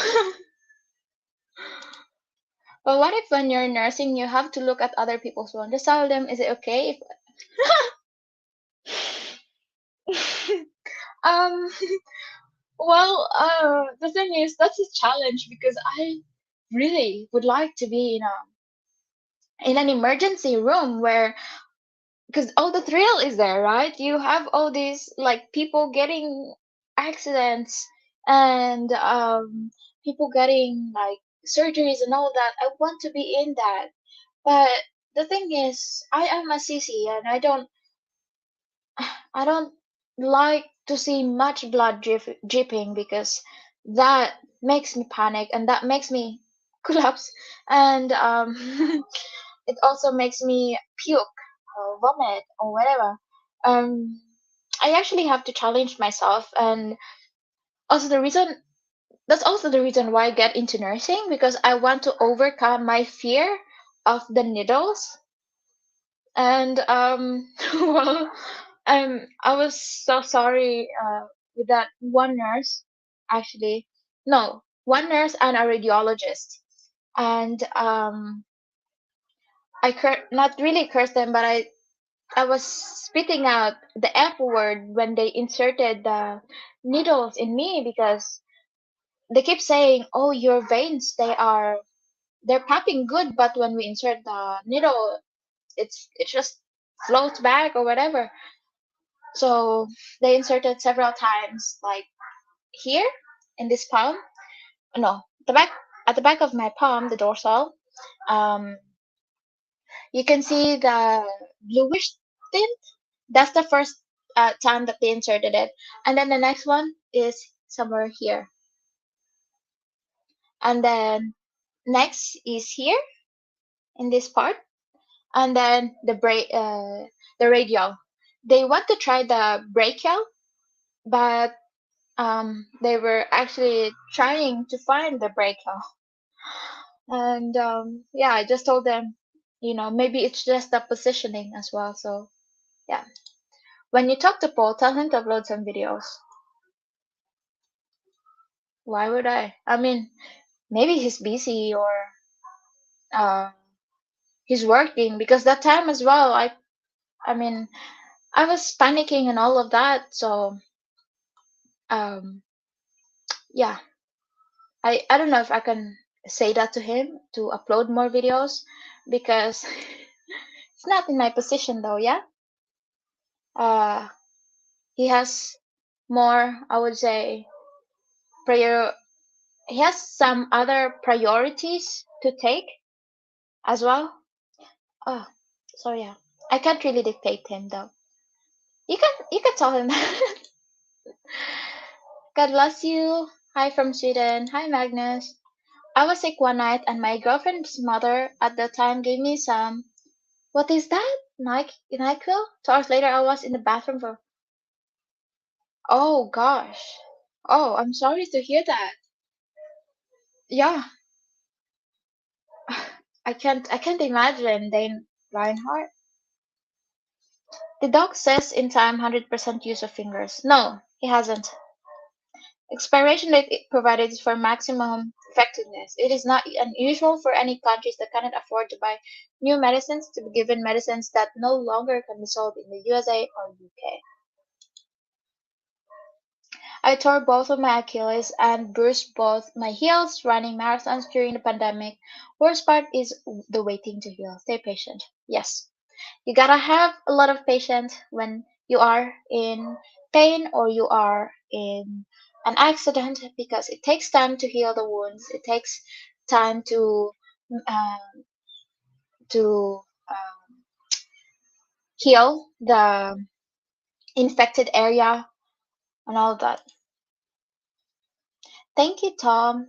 But what if when you're nursing, you have to look at other people's phone? Just tell them, is it okay if um well the thing is that's a challenge because I really would like to be in an emergency room where because all the thrill is there, right? You have all these like people getting accidents and people getting like surgeries and all that. I want to be in that. But the thing is, I am a CC and I don't like to see much blood dripping because that makes me panic and that makes me collapse and it also makes me puke or vomit or whatever. Um, I actually have to challenge myself and also the reason that's also the reason why I get into nursing because I want to overcome my fear of the needles and well I was so sorry with that one nurse actually no one nurse and a radiologist and not really cursed them but I was spitting out the F word when they inserted the needles in me because they keep saying oh your veins they're popping good but when we insert the needle it just floats back or whatever. So they inserted several times, like here in this palm. No, the back at the back of my palm, the dorsal. Um, you can see the bluish tint. That's the first time that they inserted it, and then the next one is somewhere here, and then next is here in this part, and then the radial. They want to try the brachial, but they were actually trying to find the breakout. And yeah, I just told them, maybe it's just the positioning as well. So yeah, when you talk to Paul, tell him to upload some videos. Why would I? I mean, maybe he's busy or uh, he's working because that time as well. I mean, I was panicking and all of that. So um, yeah, I don't know if I can say that to him to upload more videos because it's not in my position though, yeah. Uh, he has more, I would say, prior. He has some other priorities to take as well. Oh, so yeah. I can't really dictate him though. You can tell him that. God bless you. Hi from Sweden. Hi Magnus. I was sick one night and my girlfriend's mother at the time gave me some. What is that? NyQuil? 2 hours later I was in the bathroom for. Oh gosh. Oh, I'm sorry to hear that. Yeah. I can't imagine Dane Reinhardt. The doc says in time 100% use of fingers. No, he hasn't. Expiration date provided is for maximum effectiveness. It is not unusual for any countries that cannot afford to buy new medicines to be given medicines that no longer can be sold in the USA or UK. I tore both of my Achilles and bruised both my heels running marathons during the pandemic. Worst part is the waiting to heal. Stay patient. Yes, you gotta have a lot of patience when you are in pain or you are in an accident because it takes time to heal the wounds. It takes time um, to heal the infected area and all that. Thank you, Tom.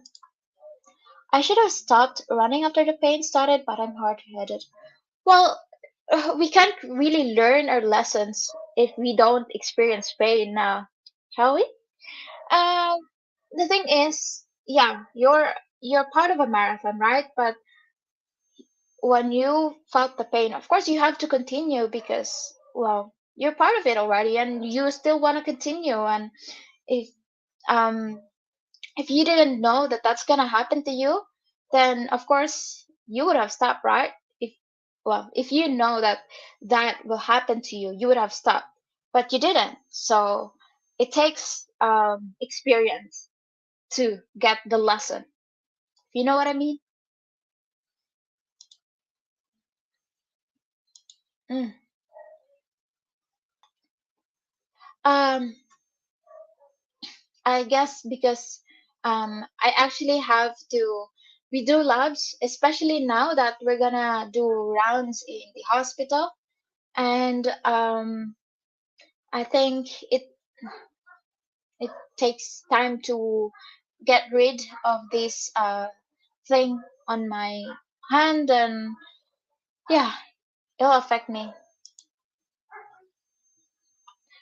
I should have stopped running after the pain started, but I'm hard-headed. Well, we can't really learn our lessons if we don't experience pain now, shall we? Um, the thing is, yeah, you're part of a marathon, right? But when you felt the pain, of course you have to continue because, well, you're part of it already, and you still want to continue. And if um if you didn't know that that's gonna happen to you, then of course you would have stopped, right? If well, if you know that that will happen to you, you would have stopped, but you didn't. So it takes experience to get the lesson. You know what I mean? Mm. Um, I guess because I actually have to. We do labs, especially now that we're gonna do rounds in the hospital, and I think it takes time to get rid of this thing on my hand, and yeah, it'll affect me.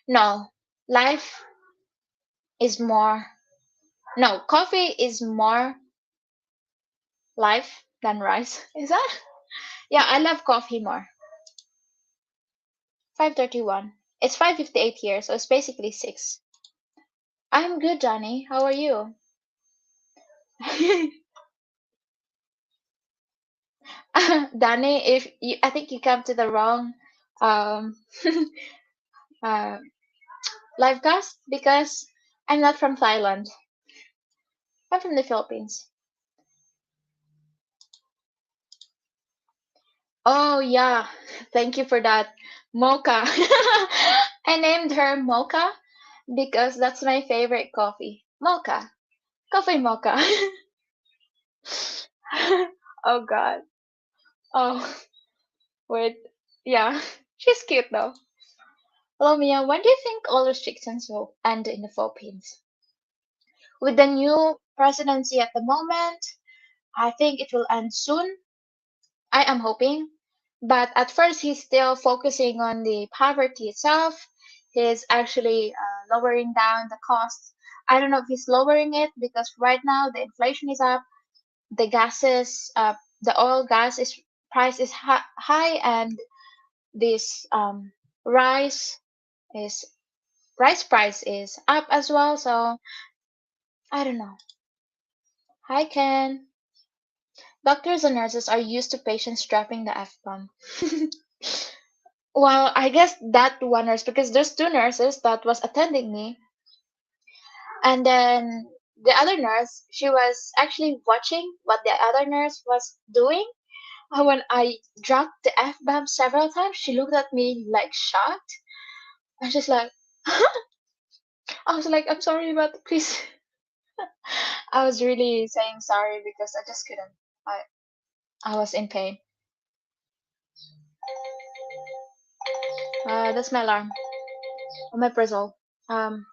No, life is more. No, coffee is more life than rice. Is that? Yeah, I love coffee more. 5:31. It's 5:58 here, so it's basically 6. I'm good, Johnny. How are you? Danny, I think you come to the wrong um uh livecast because I'm not from Thailand. I'm from the Philippines. Oh yeah, thank you for that. Mocha. I named her Mocha because that's my favorite coffee. Mocha. Coffee mocha. Oh god. Oh, wait. Yeah. She's cute though. Hello Mia, when do you think all restrictions will end in the Philippines? With the new presidency at the moment, I think it will end soon. I am hoping. But at first, he's still focusing on the poverty itself. He's actually lowering down the cost. I don't know if he's lowering it because right now the inflation is up, the gases, the oil gas is price is high, and this rice is rice price is up as well. So I don't know. Hi Ken. Doctors and nurses are used to patients dropping the F bomb. Well, I guess that one nurse because there's two nurses that was attending me, and then the other nurse she was actually watching what the other nurse was doing. And when I dropped the F bomb several times, she looked at me like shocked. And she's like, I was like, I'm sorry, but please. I was really saying sorry because I just couldn't. I I was in pain. That's my alarm. Omeprazole. Um,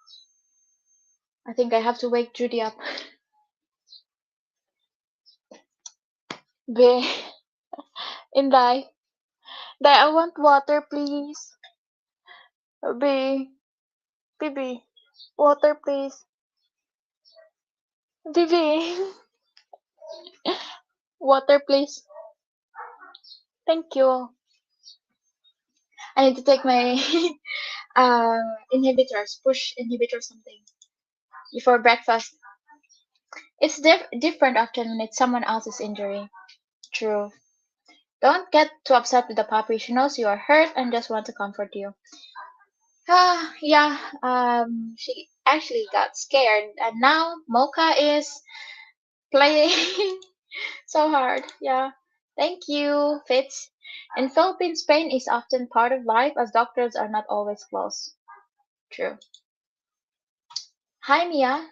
I think I have to wake Judy up. Be Inday. Day, I want water, please. Be Bibi. Water, please. Bibi. Water, please. Thank you. I need to take my inhibitors, push inhibitor something before breakfast. It's different often when it's someone else's injury. True. Don't get too upset with the puppy. She knows you are hurt and just want to comfort you. Yeah. She actually got scared, and now Mocha is playing so hard. Yeah. Thank you, Fitz. In Philippines, pain is often part of life as doctors are not always close. True. Hi, Mia.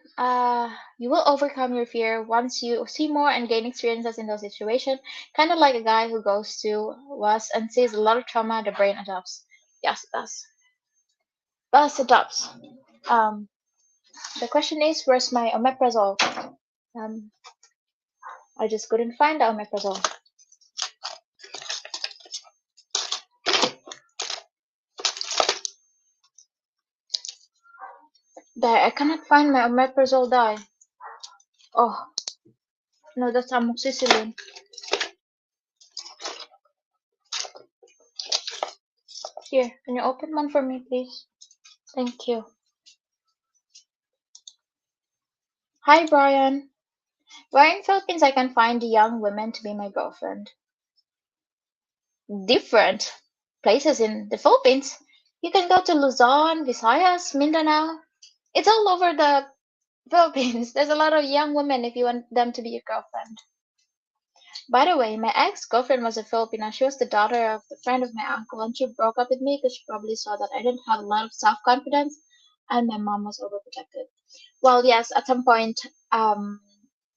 You will overcome your fear once you see more and gain experiences in those situations. Kind of like a guy who goes to was and sees a lot of trauma, the brain adopts. Yes, it does. Thus adopts. Um, the question is, where's my omeprazole? Um, I just couldn't find the omeprazole. There, I cannot find my omeprazole dye. Oh, no, that's amoxicillin. Here, can you open one for me, please? Thank you. Hi, Brian. Where in Philippines I can find young women to be my girlfriend? Different places in the Philippines. You can go to Luzon, Visayas, Mindanao. It's all over the Philippines. There's a lot of young women if you want them to be your girlfriend. By the way, my ex-girlfriend was a Filipina. She was the daughter of the friend of my uncle, and she broke up with me because she probably saw that I didn't have a lot of self-confidence, and my mom was overprotected. Well, yes, at some point,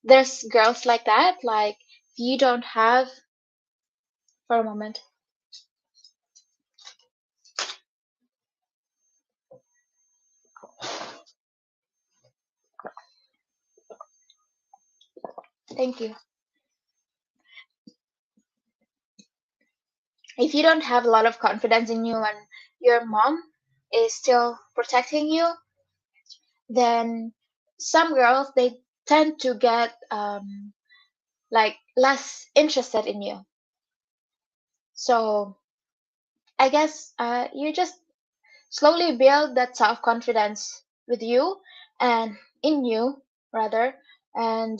there's girls like that. Like, if you don't have, for a moment, thank you. If you don't have a lot of confidence in you and your mom is still protecting you, then some girls they tend to get like less interested in you. So I guess you just slowly build that self confidence with you and in you rather, and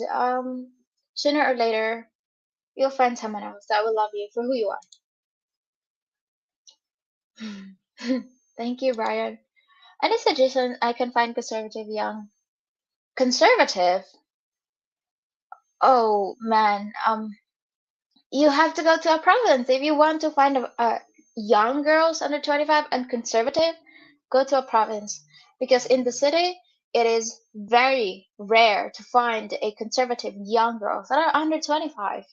sooner or later you'll find someone else that will love you for who you are. Thank you, Brian. Any suggestion I can find conservative young? Conservative? Oh man, you have to go to a province if you want to find young girls under 25 and conservative. Go to a province because in the city it is very rare to find a conservative young girls that are under 25.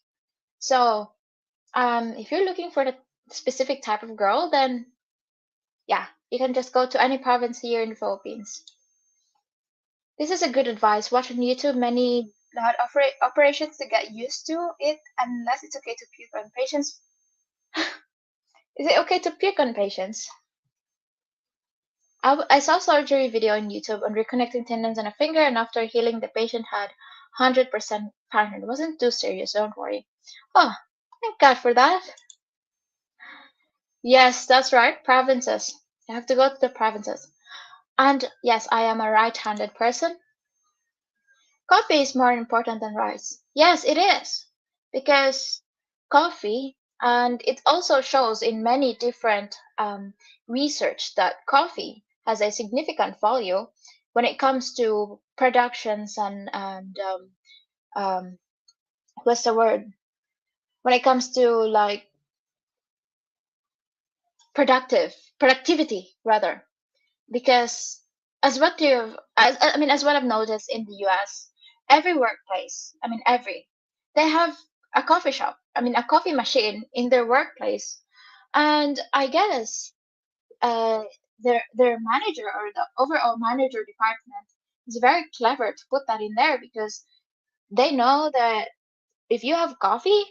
So, if you're looking for the specific type of girl, then yeah, you can just go to any province here in the Philippines. This is a good advice. Watch on YouTube many blood operations to get used to it, unless it's okay to puke on patients. Is it okay to puke on patients? I saw surgery video on YouTube on reconnecting tendons on a finger, and after healing, the patient had 100% pattern. It wasn't too serious, don't worry. Oh, thank God for that. Yes, that's right, provinces. You have to go to the provinces. And yes, I am a right-handed person. Coffee is more important than rice. Yes, it is. Because coffee, and it also shows in many different research that coffee has a significant value when it comes to productions and um, what's the word? When it comes to like productivity rather. Because as what I've noticed in the US, every workplace, every, they have a coffee shop, a coffee machine in their workplace. And I guess uh, their manager or the overall manager department is very clever to put that in there because they know that if you have coffee,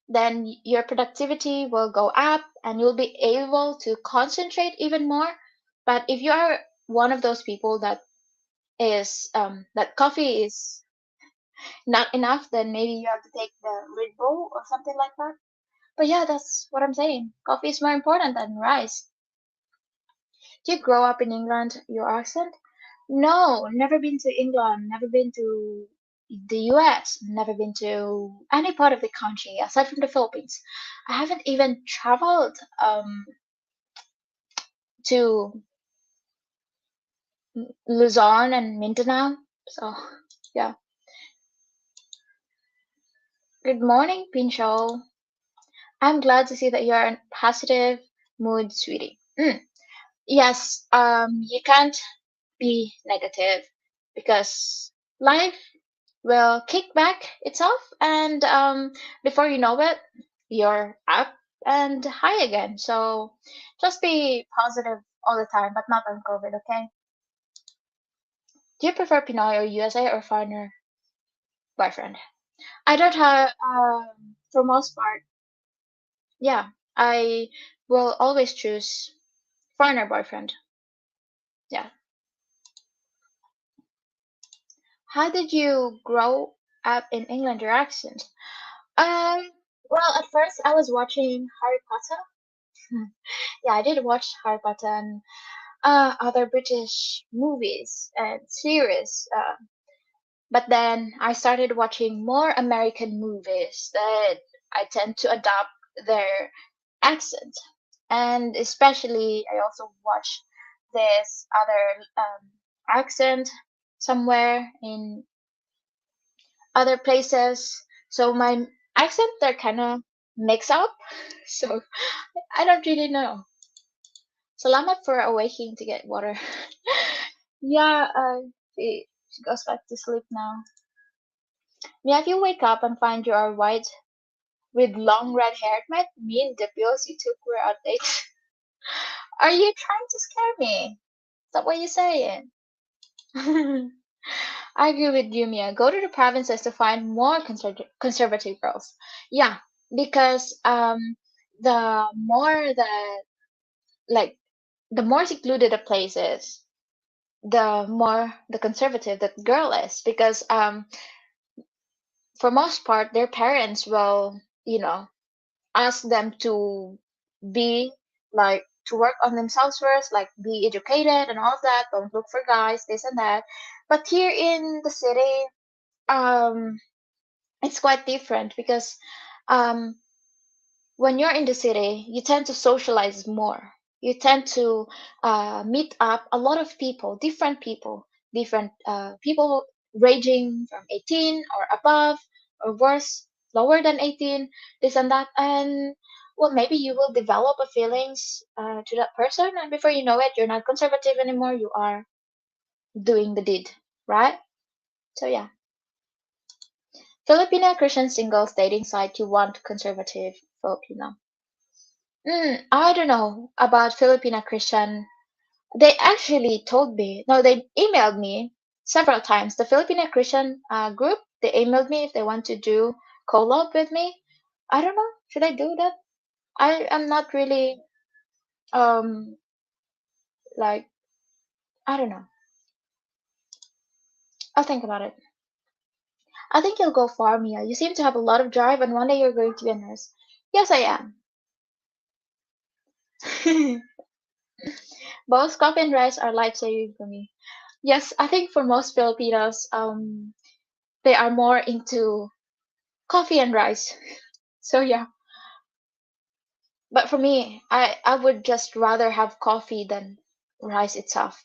then your productivity will go up and you'll be able to concentrate even more. But if you are one of those people that is that coffee is not enough, then maybe you have to take the Red Bull or something like that. But yeah, that's what I'm saying. Coffee is more important than rice. Did you grow up in England, your accent? No, never been to England, never been to the US, never been to any part of the country aside from the Philippines. I haven't even traveled to Luzon and Mindanao. So, yeah. Good morning, Pincho. I'm glad to see that you're in positive mood, sweetie. Yes, you can't be negative because life will kick back itself, and before you know it, you're up and high again. So just be positive all the time, but not on COVID, okay? Do you prefer Pinoy or USA or foreigner boyfriend? I don't have, for most part, yeah, I will always choose foreigner boyfriend. Yeah. How did you grow up in England, your accent? Um, well, at first I was watching Harry Potter. Yeah, I did watch Harry Potter and other British movies and series. But then I started watching more American movies that I tend to adopt their accent. And especially, I also watch this other accent somewhere in other places. So my accent, they're kind of mix up. So I don't really know. Salamat for awaking to get water. Yeah, she goes back to sleep now. Yeah, if you wake up and find you are white with long red hair, it might mean the pills you took were outdated. Are you trying to scare me? Is that what you're saying? I agree with you, Mia. Go to the provinces to find more conservative girls. Yeah, because the more like the more secluded a place is, the more the conservative that girl is. Because for most part, their parents will, ask them to be like to work on themselves first, like be educated and all of that. Don't look for guys, this and that. But here in the city, um, it's quite different because um, when you're in the city, you tend to socialize more. You tend to meet up a lot of different people ranging from 18 or above, or worse, lower than 18, this and that. And well, maybe you will develop a feelings to that person, and before you know it, you're not conservative anymore. You are doing the deed, right? So yeah. Filipino Christian singles dating site you want conservative Filipino. I don't know about Filipino Christian. They actually told me, no, they emailed me several times. The Filipino Christian group, they emailed me if they want to do collab with me. I don't know. Should I do that? I am not really, um, like, I don't know. I'll think about it. I think you'll go far, Mia. You seem to have a lot of drive, and one day you're going to be a nurse. Yes, I am. Both coffee and rice are life-saving for me. Yes, I think for most Filipinos, they are more into coffee and rice. So yeah, but for me, I would just rather have coffee than rice itself.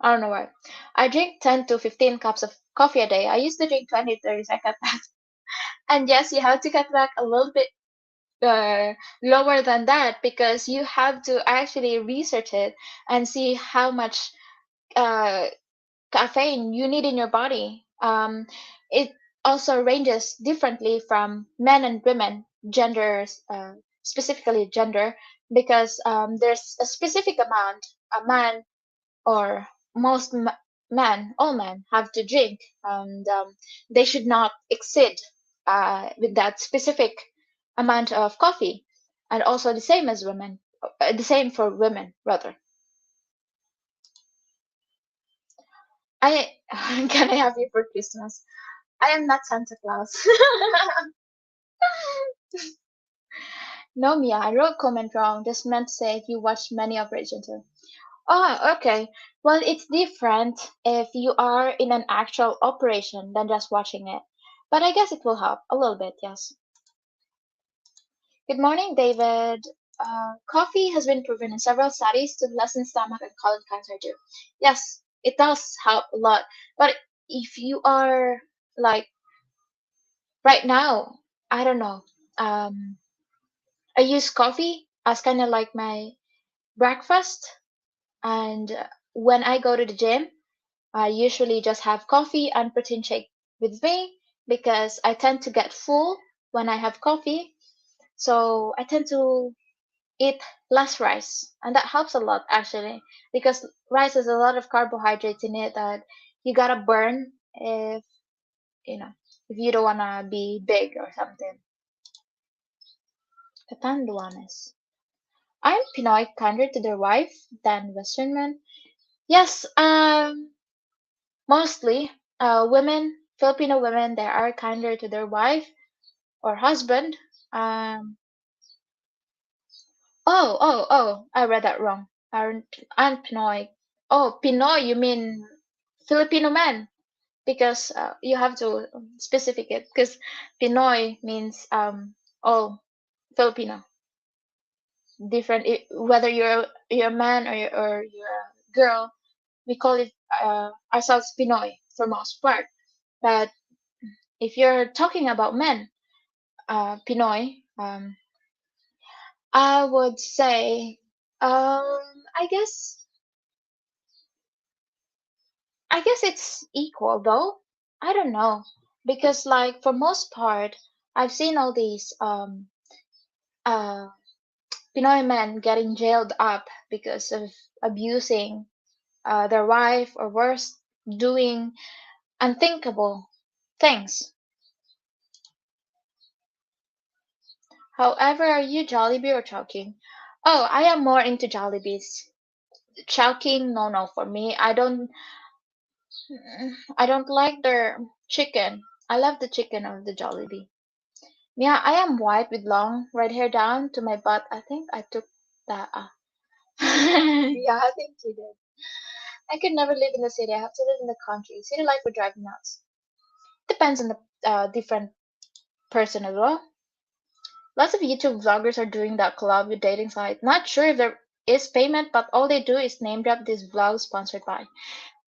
I don't know why. I drink 10 to 15 cups of coffee a day. I used to drink 20 to 30, so I cut back. And yes, you have to cut back a little bit lower than that because you have to actually research it and see how much uh, caffeine you need in your body. It also ranges differently from men and women genders. specifically gender, because there's a specific amount a man or most men, all men have to drink, and they should not exceed with that specific amount of coffee, and also the same as women, the same for women rather. I can I have you for Christmas? I am not Santa Claus. No, Mia, I wrote comment wrong. Just meant to say if you watched many Operation 2. Oh, okay. Well, it's different if you are in an actual operation than just watching it. But I guess it will help a little bit, yes. Good morning, David. Coffee has been proven in several studies to lessen stomach and colon cancer too. Yes, it does help a lot. But if you are like right now, I don't know. Um, I use coffee as kind of like my breakfast, and when I go to the gym, I usually just have coffee and protein shake with me because I tend to get full when I have coffee. So I tend to eat less rice, and that helps a lot actually because rice has a lot of carbohydrates in it that you gotta burn if you know if you don't wanna be big or something. Catanduanes. Aren't Pinoy kinder to their wife than Western men? Yes, mostly Filipino women, they are kinder to their wife or husband. Um, I read that wrong. Aren't Pinoy? Oh, Pinoy, you mean Filipino men? Because you have to specific it because Pinoy means all Filipino. Different whether you're a man or you're a girl, we call it ourselves Pinoy for most part. But if you're talking about men, Pinoy, I would say, I guess, it's equal though. I don't know because, like, for most part, I've seen all these uh Pinoy men getting jailed up because of abusing their wife or worse, doing unthinkable things. However, are you Jollibee or Chowking? Oh, I am more into Jollibees. Chowking, no, no, for me. I don't like their chicken. I love the chicken of the Jollibee. Yeah, I am white with long red hair down to my butt. I think I took that. Yeah, I think you did. I could never live in the city. I have to live in the country. City life would drive me nuts. Depends on the different person as well. Lots of YouTube vloggers are doing that collab with dating site. Not sure if there is payment, but all they do is name drop this vlog sponsored by.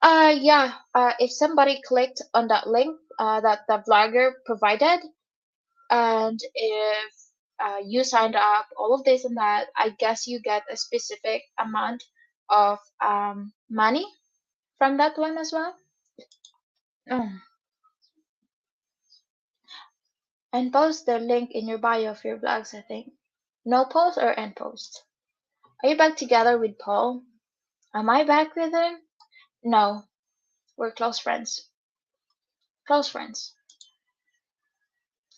Yeah. If somebody clicked on that link that the vlogger provided, and if you signed up, all of this and that, I guess you get a specific amount of money from that one as well. Mm. And post the link in your bio of your blogs, I think. No post or end post. Are you back together with Paul? Am I back with him? No, we're close friends. Close friends.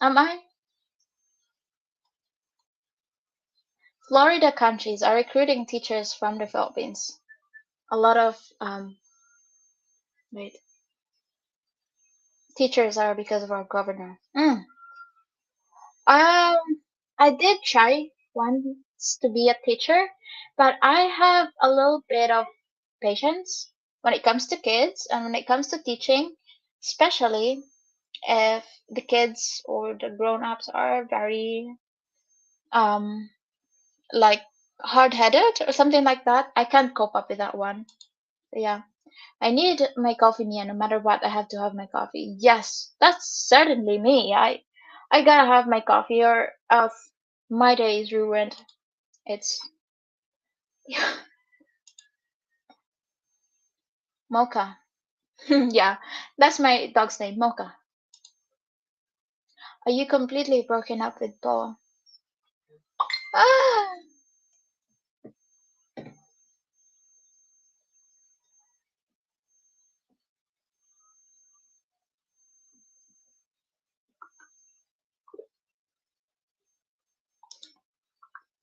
Am I? Florida countries are recruiting teachers from the Philippines. A lot of wait, teachers are because of our governor. Um, I did try once to be a teacher, but I have a little bit of patience when it comes to kids and when it comes to teaching, especially if the kids or the grown-ups are very um like hard-headed or something like that. I can't cope up with that one. Yeah. I need my coffee, Nia. No matter what, I have to have my coffee. Yes, that's certainly me. I gotta have my coffee, or else my day is ruined. It's Mocha. Yeah, that's my dog's name, Mocha. Are you completely broken up with Paul? Ah,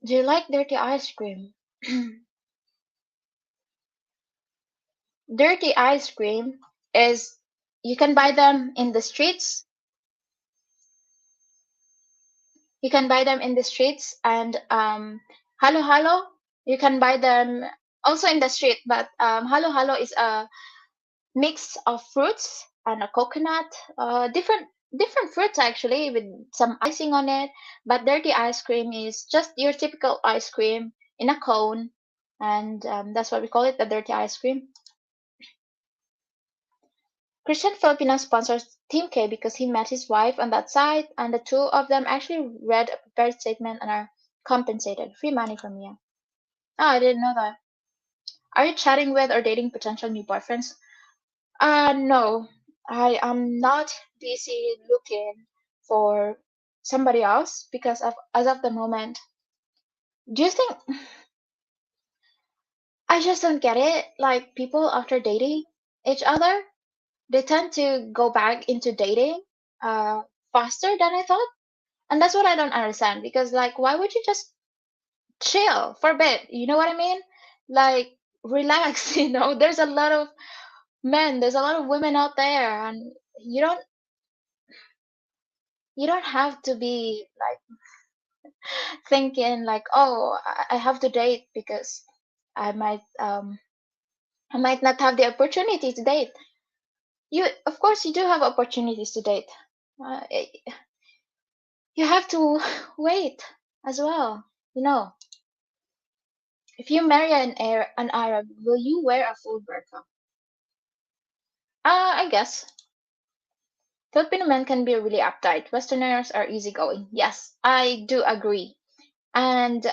do you like dirty ice cream? Dirty ice cream is you can buy them in the streets. You can buy them in the streets and halo halo. You can buy them also in the street, but halo halo is a mix of fruits and a coconut, different fruits actually with some icing on it. But dirty ice cream is just your typical ice cream in a cone, and that's what we call it, the dirty ice cream. Christian Filipino sponsors Team K because he met his wife on that site, and the two of them actually read a prepared statement and are compensated. Free money from you. Oh, I didn't know that. Are you chatting with or dating potential new boyfriends? No. I am not busy looking for somebody else because as of the moment, do you think I just don't get it? Like people after dating each other, they tend to go back into dating uh faster than I thought. And that's what I don't understand because like why would you just chill for a bit? You know what I mean? Like relax, There's a lot of men, there's a lot of women out there and you don't have to be like thinking like, oh, I have to date because I might um I might not have the opportunity to date. You of course you do have opportunities to date. Uh, eh, you have to wait as well. You know, if you marry an Arab, will you wear a full burqa? I guess Filipino men can be really uptight. Westerners are easygoing. Yes, I do agree. And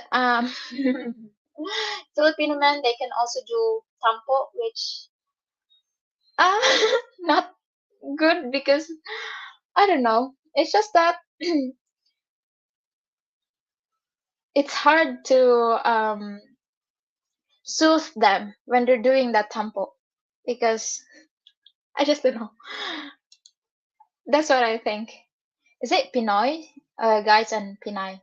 Filipino men they can also do tampo, which uh not good because I don't know. It's just that it's hard to soothe them when they're doing that tampo because I just don't know. That's what I think. Is it Pinoy? Guys and Pinay.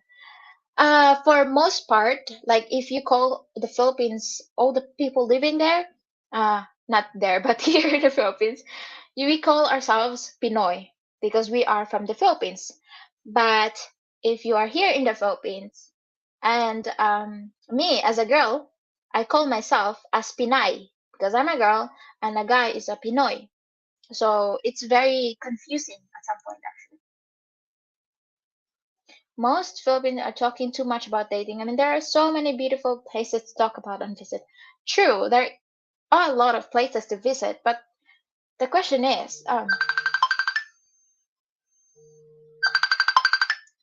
For most part, like if you call the Philippines, all the people living there, not there, but here in the Philippines, we call ourselves Pinoy because we are from the Philippines. But if you are here in the Philippines, and me as a girl, I call myself as Pinay because I'm a girl and a guy is a Pinoy. So it's very confusing at some point. Most Filipinos are talking too much about dating. I mean, there are so many beautiful places to talk about and visit. True, there are a lot of places to visit, but the question is,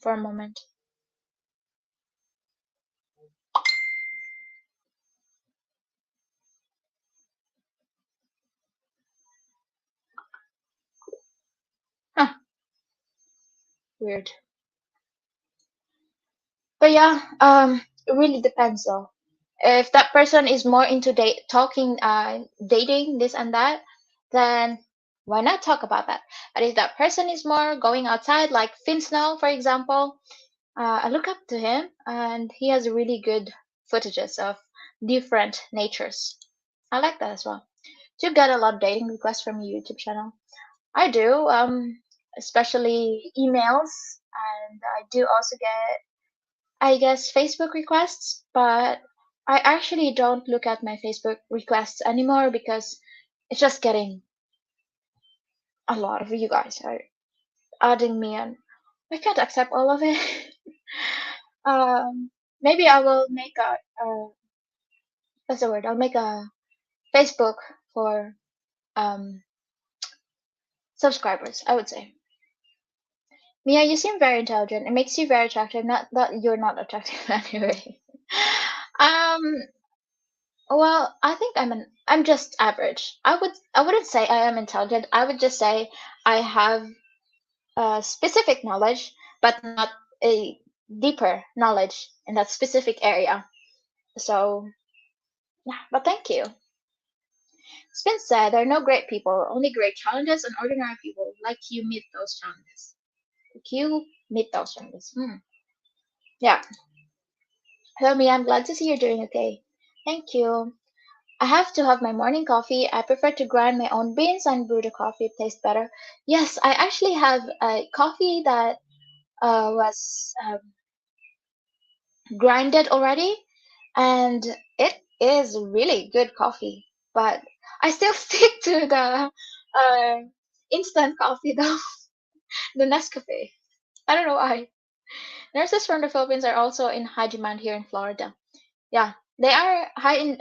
for a moment, huh, weird. But yeah, it really depends though. If that person is more into talking, dating, this and that, then why not talk about that? But if that person is more going outside, like Finn Snow, for example, I look up to him, and he has really good footages of different natures. I like that as well. Do you get a lot of dating requests from your YouTube channel? I do, especially emails, and I do also get, I guess, Facebook requests, but I actually don't look at my Facebook requests anymore because it's just getting a lot of you guys are adding me, and I can't accept all of it. Maybe I will make what's the word? I'll make a Facebook for um subscribers, I would say. Mia, you seem very intelligent. It makes you very attractive. Not that you're not attractive anyway. Um, well, I think I'm just average. I wouldn't say I am intelligent. I would just say I have specific knowledge, but not a deeper knowledge in that specific area. So yeah, but thank you. Spence said there are no great people, only great challenges, and ordinary people like you meet those challenges. Like you meet those challenges. Yeah. Hello, me. I'm glad to see you're doing okay. Thank you. I have to have my morning coffee. I prefer to grind my own beans and brew the coffee. It tastes better. Yes, I actually have a coffee that was grinded already, and it is really good coffee. But I still stick to the uh, instant coffee though, the Nescafe. I don't know why. Nurses from the Philippines are also in high demand here in Florida. Yeah, they are high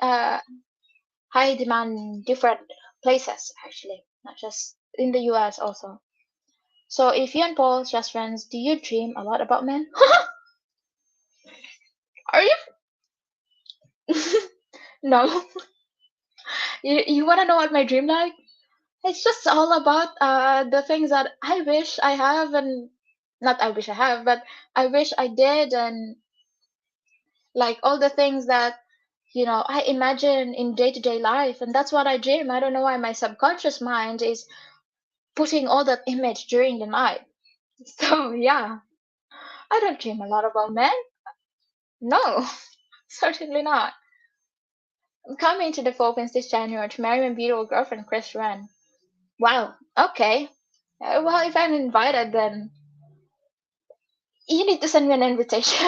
demand in different places actually, not just in the US also. So if you and Paul just friends, do you dream a lot about men? Are you? No. You want to know what my dream like? It's just all about the things that I wish I have, and not I wish I have, but I wish I did, and like all the things that I imagine in day-to-day life, and that's what I dream. I don't know why my subconscious mind is putting all that image during the night. So yeah, I don't dream a lot about men. No, certainly not. I'm coming to the Philippines this January to marry my beautiful girlfriend, Chris Ren. Wow, okay. Well, if I'm invited, then you need to send me an invitation.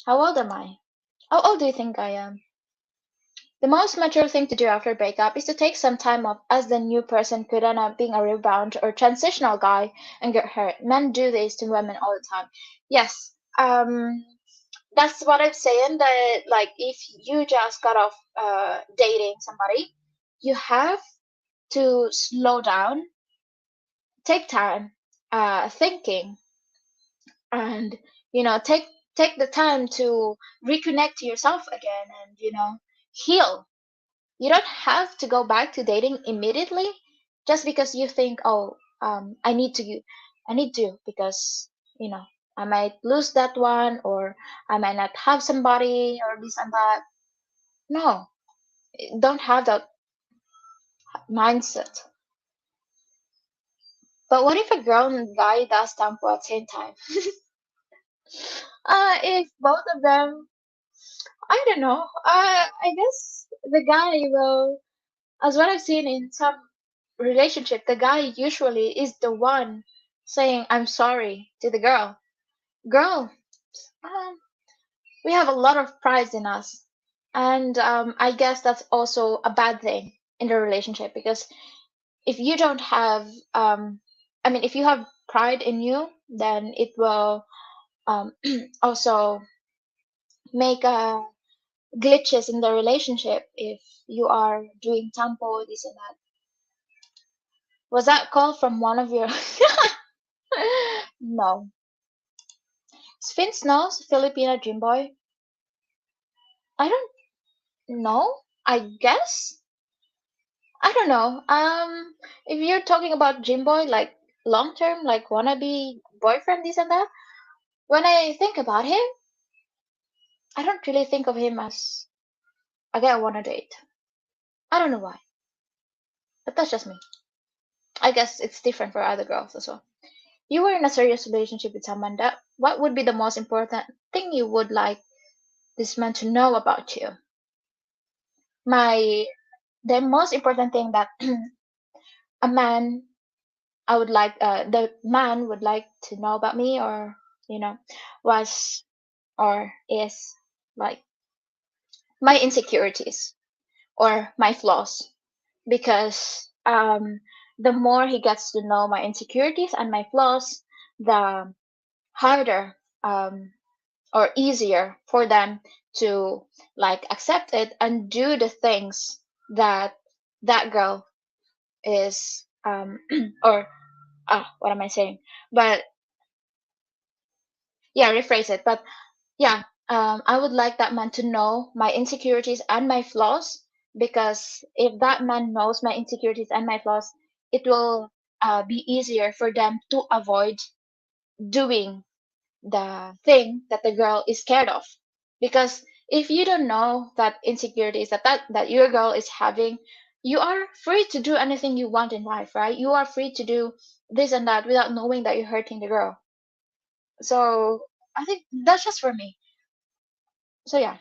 How old am I? How old do you think I am? The most mature thing to do after a breakup is to take some time off, as the new person could end up being a rebound or transitional guy and get hurt. Men do this to women all the time. Yes, that's what I'm saying. That like if you just got off dating somebody, you have to slow down, take time, thinking, and take the time to reconnect to yourself again, and heal. You don't have to go back to dating immediately just because you think, oh, I need to because I might lose that one, or I might not have somebody, or this and that. No, don't have that mindset. But what if a grown guy does tampo at the same time? If both of them, I don't know. I guess the guy will, as what I've seen in some relationship, the guy usually is the one saying I'm sorry to the girl. Girl, um, we have a lot of pride in us, and I guess that's also a bad thing in the relationship, because if you don't have, if you have pride in you, then it will um, also make glitches in the relationship if you are doing tampo, this and that. Was that call from one of your? No. Sphinx knows Filipino Dream Boy? I don't know. I guess. I don't know. If you're talking about Dream Boy, like long term, like wannabe boyfriend, this and that, when I think about him, I don't really think of him as a guy I wanna date. I don't know why, but that's just me. I guess it's different for other girls as well. You were in a serious relationship with someone. That what would be the most important thing you would like this man to know about you? My The most important thing that a man I would like the man would like to know about me, or you know was or is, like, my insecurities or my flaws, because the more he gets to know my insecurities and my flaws, the harder, or easier for them to, like, accept it and do the things that that girl is or what am I saying? But yeah, rephrase it. But yeah, I would like that man to know my insecurities and my flaws, because if that man knows my insecurities and my flaws, it will be easier for them to avoid doing the thing that the girl is scared of. Because if you don't know that insecurities that your girl is having, you are free to do anything you want in life, right? You are free to do this and that without knowing that you're hurting the girl. So I think that's just for me. So yeah,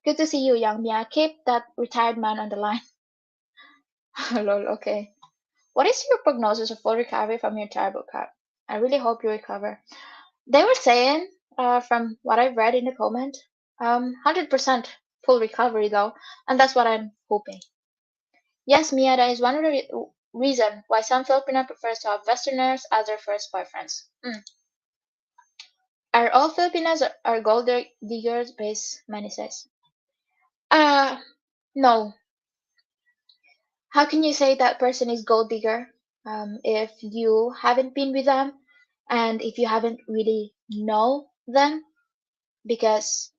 good to see you, young Mia. Keep that retired man on the line. Lol, okay. What is your prognosis of full recovery from your terrible cut? I really hope you recover. They were saying, from what I've read in the comment, 100% full recovery though, and that's what I'm hoping. Yes, Mia, that is one of the reason why some Filipino prefers to have Westerners as their first boyfriends. Are all Filipinos are gold diggers? Base Manny says. Uh, no. How can you say that person is gold digger if you haven't been with them and if you haven't really know them? Because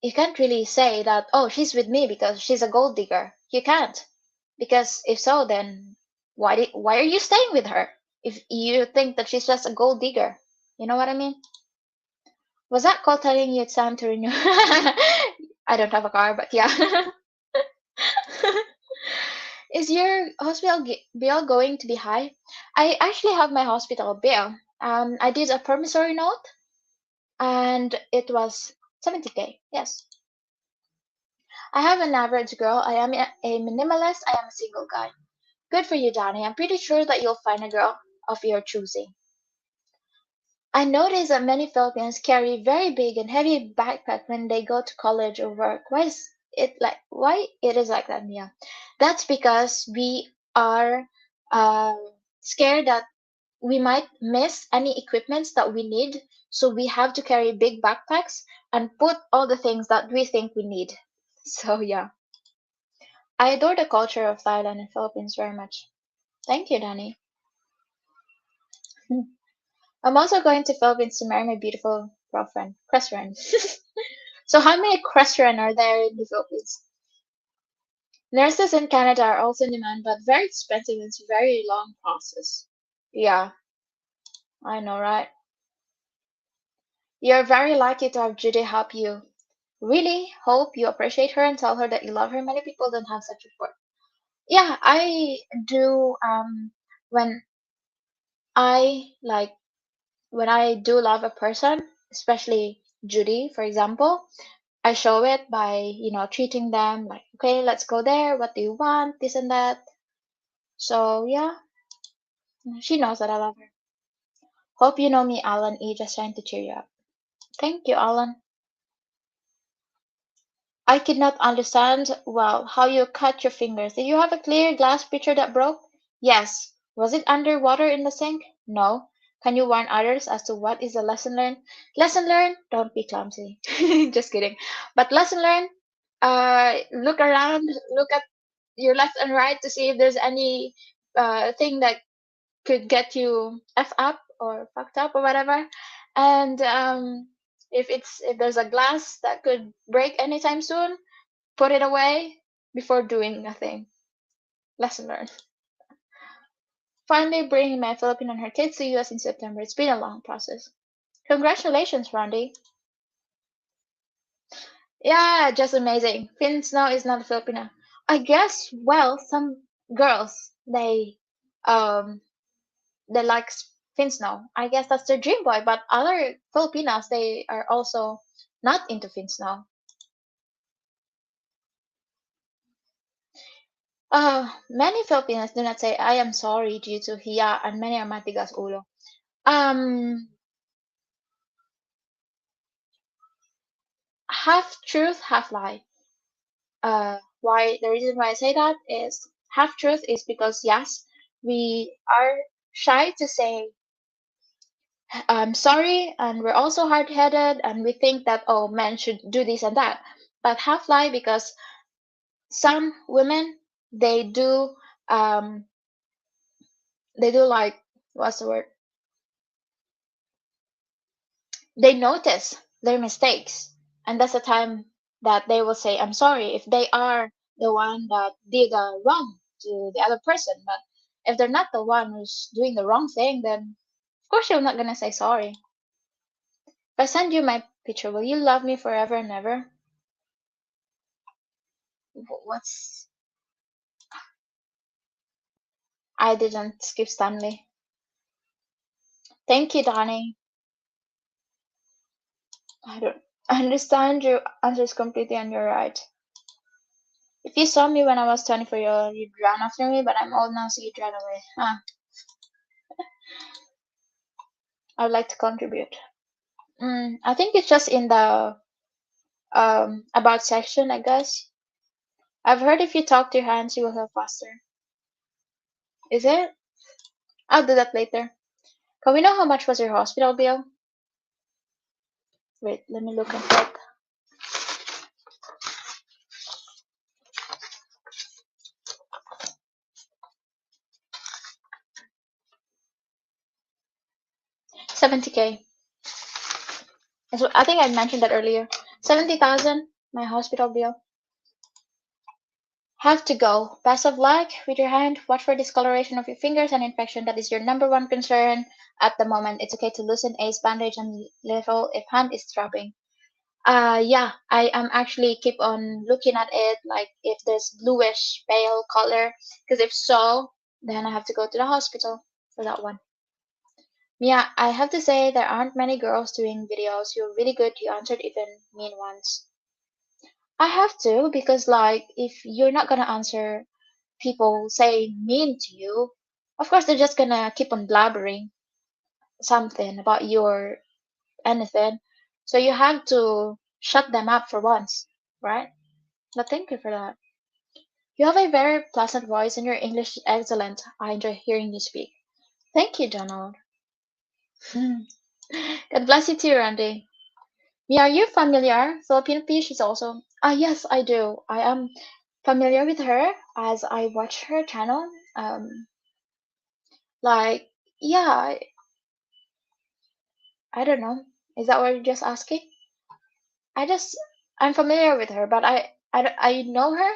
you can't really say that, oh, she's with me because she's a gold digger. You can't. Because if so, then why are you staying with her if you think that she's just a gold digger? You know what I mean? Was that call telling you it's time to renew? I don't have a car, but yeah. Is your hospital bill going to be high? I actually have my hospital bill. I did a promissory note and it was 70K. Yes. I have an average girl. I am a minimalist. I am a single guy. Good for you, Danny. I'm pretty sure that you'll find a girl of your choosing. I notice that many Filipinos carry very big and heavy backpack when they go to college or work. Why it is like that, Mia? That's because we are uh, scared that we might miss any equipments that we need, so we have to carry big backpacks and put all the things that we think we need. So yeah, I adore the culture of Thailand and Philippines very much. Thank you, Danny. I'm also going to Philippines to marry my beautiful girlfriend, Crestran. So how many Crestran are there in the Philippines? Nurses in Canada are also in demand, but very expensive and it's a very long process. Yeah, I know, right? You're very lucky to have Judy help you. Really hope you appreciate her and tell her that you love her. Many people don't have such support. Yeah, I do. When I like when I do love a person, especially Judy, for example, I show it by, treating them like, okay, let's go there. What do you want? This and that. So yeah, she knows that I love her. Hope you know me, Alan E. Just trying to cheer you up. Thank you, Alan. I could not understand well how you cut your fingers. Did you have a clear glass pitcher that broke? Yes. Was it underwater in the sink? No. Can you warn others as to what is the lesson learned? Lesson learned, don't be clumsy. Just kidding. But lesson learned, look around, look at your left and right to see if there's any thing that could get you f up or fucked up or whatever. And if there's a glass that could break anytime soon, put it away before doing nothing. Lesson learned. Finally bringing my Filipino and her kids to US in September. It's been a long process. Congratulations, Randy. Yeah, just amazing. Finn Snow is not a Filipino. I guess, well, some girls, um they like Finn Snow. I guess that's their dream boy, but other Filipinos, they are also not into Finn Snow. Many Filipinos do not say I am sorry due to hiya and many are matigas ulo. Um, Half truth, half lie. Why the reason why I say that is half truth is because yes, we are shy to say I'm sorry, and we're also hard headed, and we think that oh men should do this and that. But half lie because some women they do um like what's the word? They notice their mistakes, and that's the time that they will say I'm sorry if they are the one that did wrong to the other person. But if they're not the one who's doing the wrong thing, then course you're not gonna say sorry. If I send you my picture, will you love me forever and ever? What's I didn't skip Stanley. Thank you, Donnie. I don't understand your answers completely and you're right. If you saw me when I was 24-year-old, you'd run after me, but I'm old now, so you'd run away. Huh. I would like to contribute. I think it's just in the about section, I guess. I've heard if you talk to your hands, you will heal faster. Is it? I'll do that later. Can we know how much was your hospital bill? Wait, let me look at it. 70K. I think I mentioned that earlier. 70,000, my hospital bill. Have to go. Best of luck with your hand. Watch for discoloration of your fingers and infection. That is your number one concern at the moment. It's okay to loosen ace bandage and little if hand is throbbing. Yeah, I am actually keep on looking at it like if there's bluish pale color. Because if so, then I have to go to the hospital for that one. Yeah, I have to say there aren't many girls doing videos. You're really good. You answered even mean ones. I have to because like if you're not gonna answer people say mean to you, of course they're just gonna keep on blabbering something about you or anything. So you have to shut them up for once, right? But thank you for that. You have a very pleasant voice and your English is excellent. I enjoy hearing you speak. Thank you, Donald. God bless you too, Randy. Yeah, are you familiar? Filipino fish is also. Ah, yes, I do. I am familiar with her as I watch her channel. Like, yeah, I don't know. Is that what you're just asking? I just, I'm familiar with her, but I know her,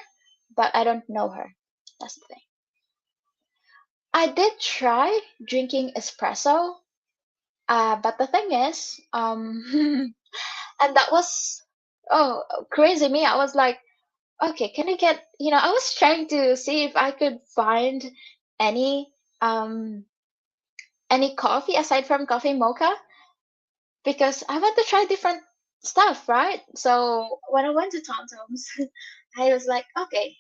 but I don't know her. That's the thing. I did try drinking espresso, but the thing is, and that was, oh, crazy me. I was like, okay, can I get, I was trying to see if I could find any, um, any coffee aside from coffee mocha because I want to try different stuff, right? So when I went to Tom Tom's, I was like, okay,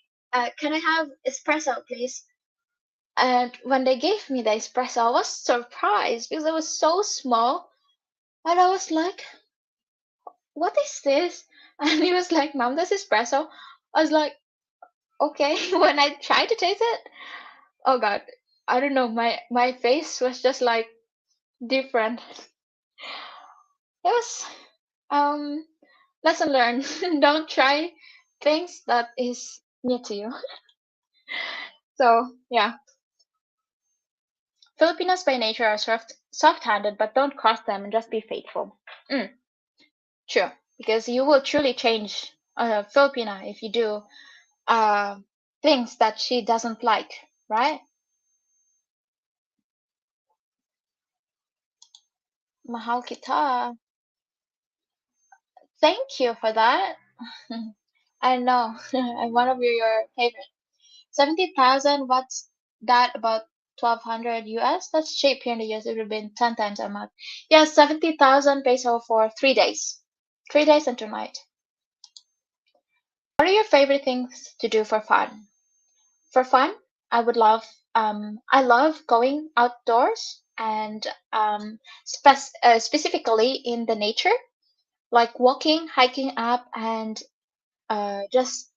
can I have espresso, please? And when they gave me the espresso, I was surprised because it was so small. And I was like, what is this? And he was like, Mom, this is espresso. I was like, okay. When I tried to taste it, oh God, I don't know. My face was just like different. It was um lesson learned. Don't try things that is new to you. So yeah, Filipinos by nature are soft-handed, but don't cross them and just be faithful. Mm, true, because you will truly change a Filipina if you do uh, things that she doesn't like, right? Mahal kita. Thank you for that. I know, I'm one of your favorite. 70,000, what's that about 1,200 US? That's cheap here in the US. It would have been 10 times a month. Yeah, 70,000 peso for 3 days. 3 days and 2 nights. What are your favorite things to do for fun? For fun, I would love, I love going outdoors and specifically in the nature, like walking, hiking up, and just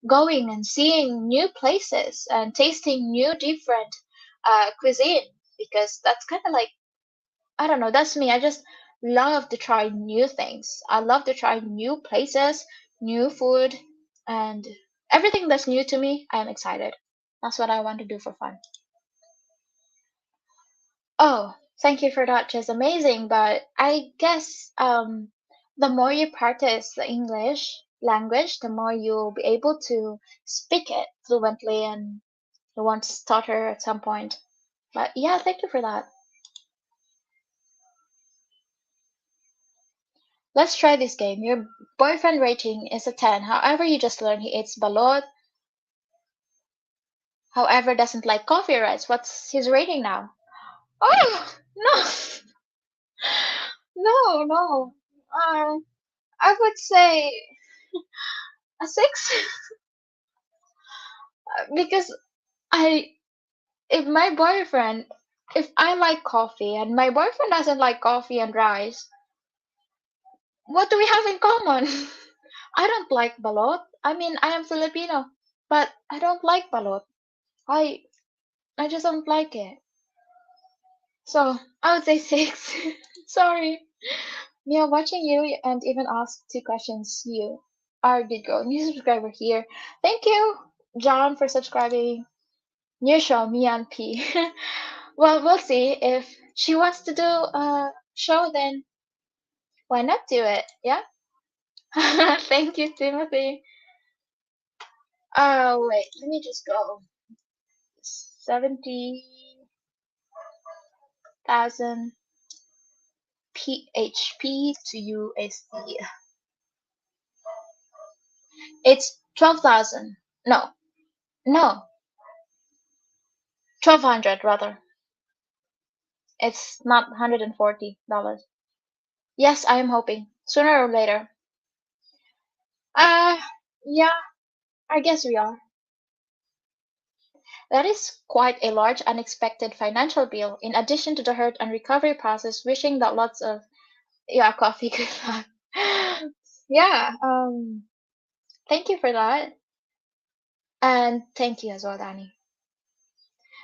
going and seeing new places and tasting new different cuisine because that's kind of like I don't know, that's me. I just love to try new things. I love to try new places, new food, and everything that's new to me, I am excited. That's what I want to do for fun. Oh, thank you for that. Just amazing. But I guess the more you practice the English language, the more you'll be able to speak it fluently and you won't stutter at some point. But yeah, thank you for that. Let's try this game. Your boyfriend rating is a 10. However, you just learned he eats balot. However, doesn't like coffee or rice. What's his rating now? Oh, no. No, no. I would say a 6 because I if my boyfriend if I like coffee and my boyfriend doesn't like coffee and rice, what do we have in common? I don't like balot. I mean, I am Filipino, but I don't like balot. I I just don't like it. So I would say 6. Sorry. Yeah, watching you and even ask 2 questions, you are a good girl. New subscriber here. Thank you, John, for subscribing. New show, me and P. Well, we'll see. If she wants to do a show, then why not do it? Yeah? Thank you, Timothy. Oh, wait, let me just go. 70,000 PHP to USD. It's 12,000. No, no, 1,200 rather. It's not $140. Yes, I am hoping. Sooner or later. Uh, yeah, I guess we are. That is quite a large unexpected financial bill, in addition to the hurt and recovery process, wishing that lots of yeah, coffee good luck. Yeah, thank you for that. And thank you as well, Danny.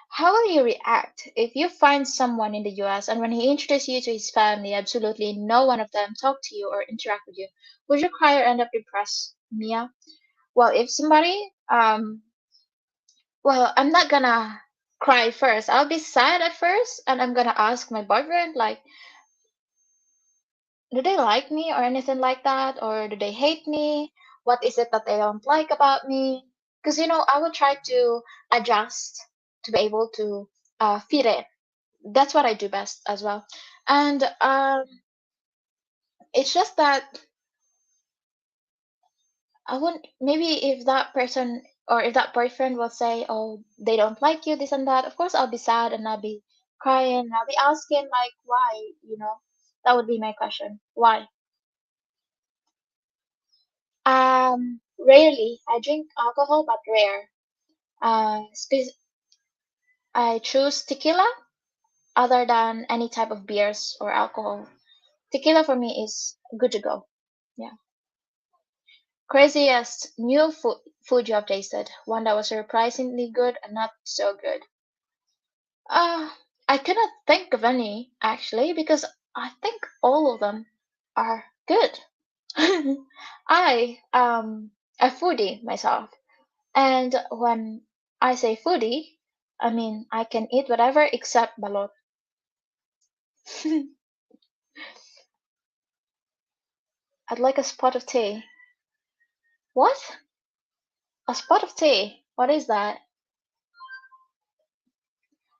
How will you react if you find someone in the US and when he introduces you to his family, absolutely no one of them talk to you or interact with you? Would you cry or end up depressed, Mia? Well, if somebody, well, I'm not gonna cry first. I'll be sad at first, and I'm gonna ask my boyfriend, like, do they like me or anything like that? Or do they hate me? What is it that they don't like about me? Because, I will try to adjust to be able to fit in. That's what I do best as well. And it's just that I wouldn't, maybe if that person or if that boyfriend will say, oh, they don't like you, this and that, of course I'll be sad and I'll be crying and I'll be asking, like, why, That would be my question. Why? Rarely. I drink alcohol, but rare. I choose tequila other than any type of beers or alcohol. Tequila for me is good to go. Yeah. Craziest new food you have tasted. One that was surprisingly good and not so good. Uh, I cannot think of any actually because I think all of them are good. A foodie myself, and when I say foodie, I mean I can eat whatever except balot. I'd like a spot of tea. What? A spot of tea? What is that?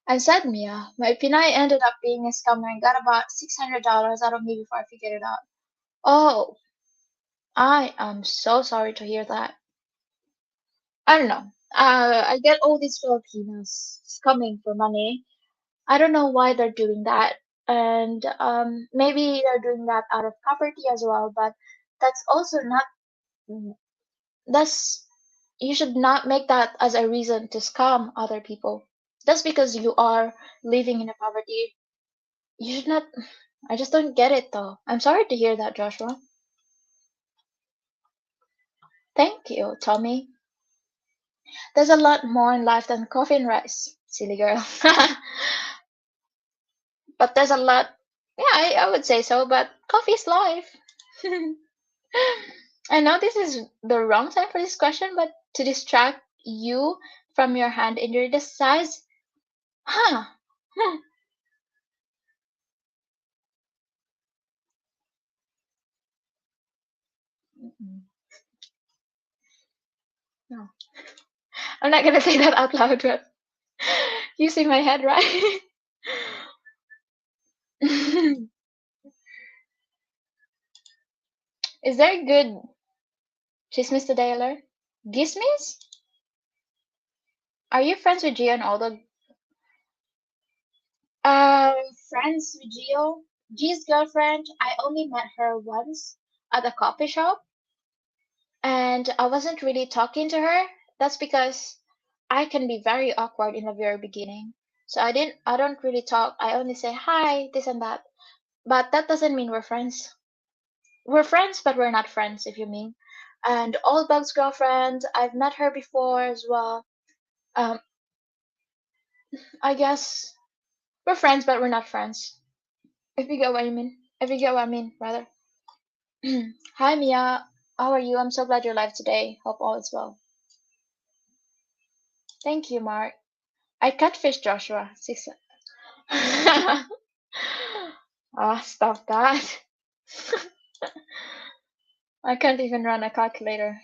And said Mia, my Pinay ended up being a scammer and got about $600 out of me before I figured it out. Oh, I am so sorry to hear that. I don't know. I get all these Filipinos coming for money. I don't know why they're doing that. And maybe they're doing that out of poverty as well, but that's also not, that's, you should not make that as a reason to scam other people. Just because you are living in a poverty, you should not, I just don't get it though. I'm sorry to hear that, Joshua. Thank you, Tommy. There's a lot more in life than coffee and rice, silly girl. But there's a lot, yeah, I would say so, but coffee's life. I know this is the wrong time for this question, but to distract you from your hand injury, the size, huh? Hmm. Mm-mm. No, I'm not gonna say that out loud, but using my head, right? Is there a good chismis today, alert? Gismis? Are you friends with Gio and all the uh friends with Gio? G's girlfriend, I only met her once at a coffee shop and I wasn't really talking to her. That's because I can be very awkward in the very beginning. So I don't really talk. I only say hi, this and that. But that doesn't mean we're friends. We're friends, but we're not friends, if you mean. And Old Bug's girlfriend, I've met her before as well. Um, I guess we're friends, but we're not friends. If you get what you mean. If you get what I mean, rather. Hi, Mia. How are you? I'm so glad you're live today. Hope all is well. Thank you, Mark. I catfish Joshua. Six. Stop that. I can't even run a calculator.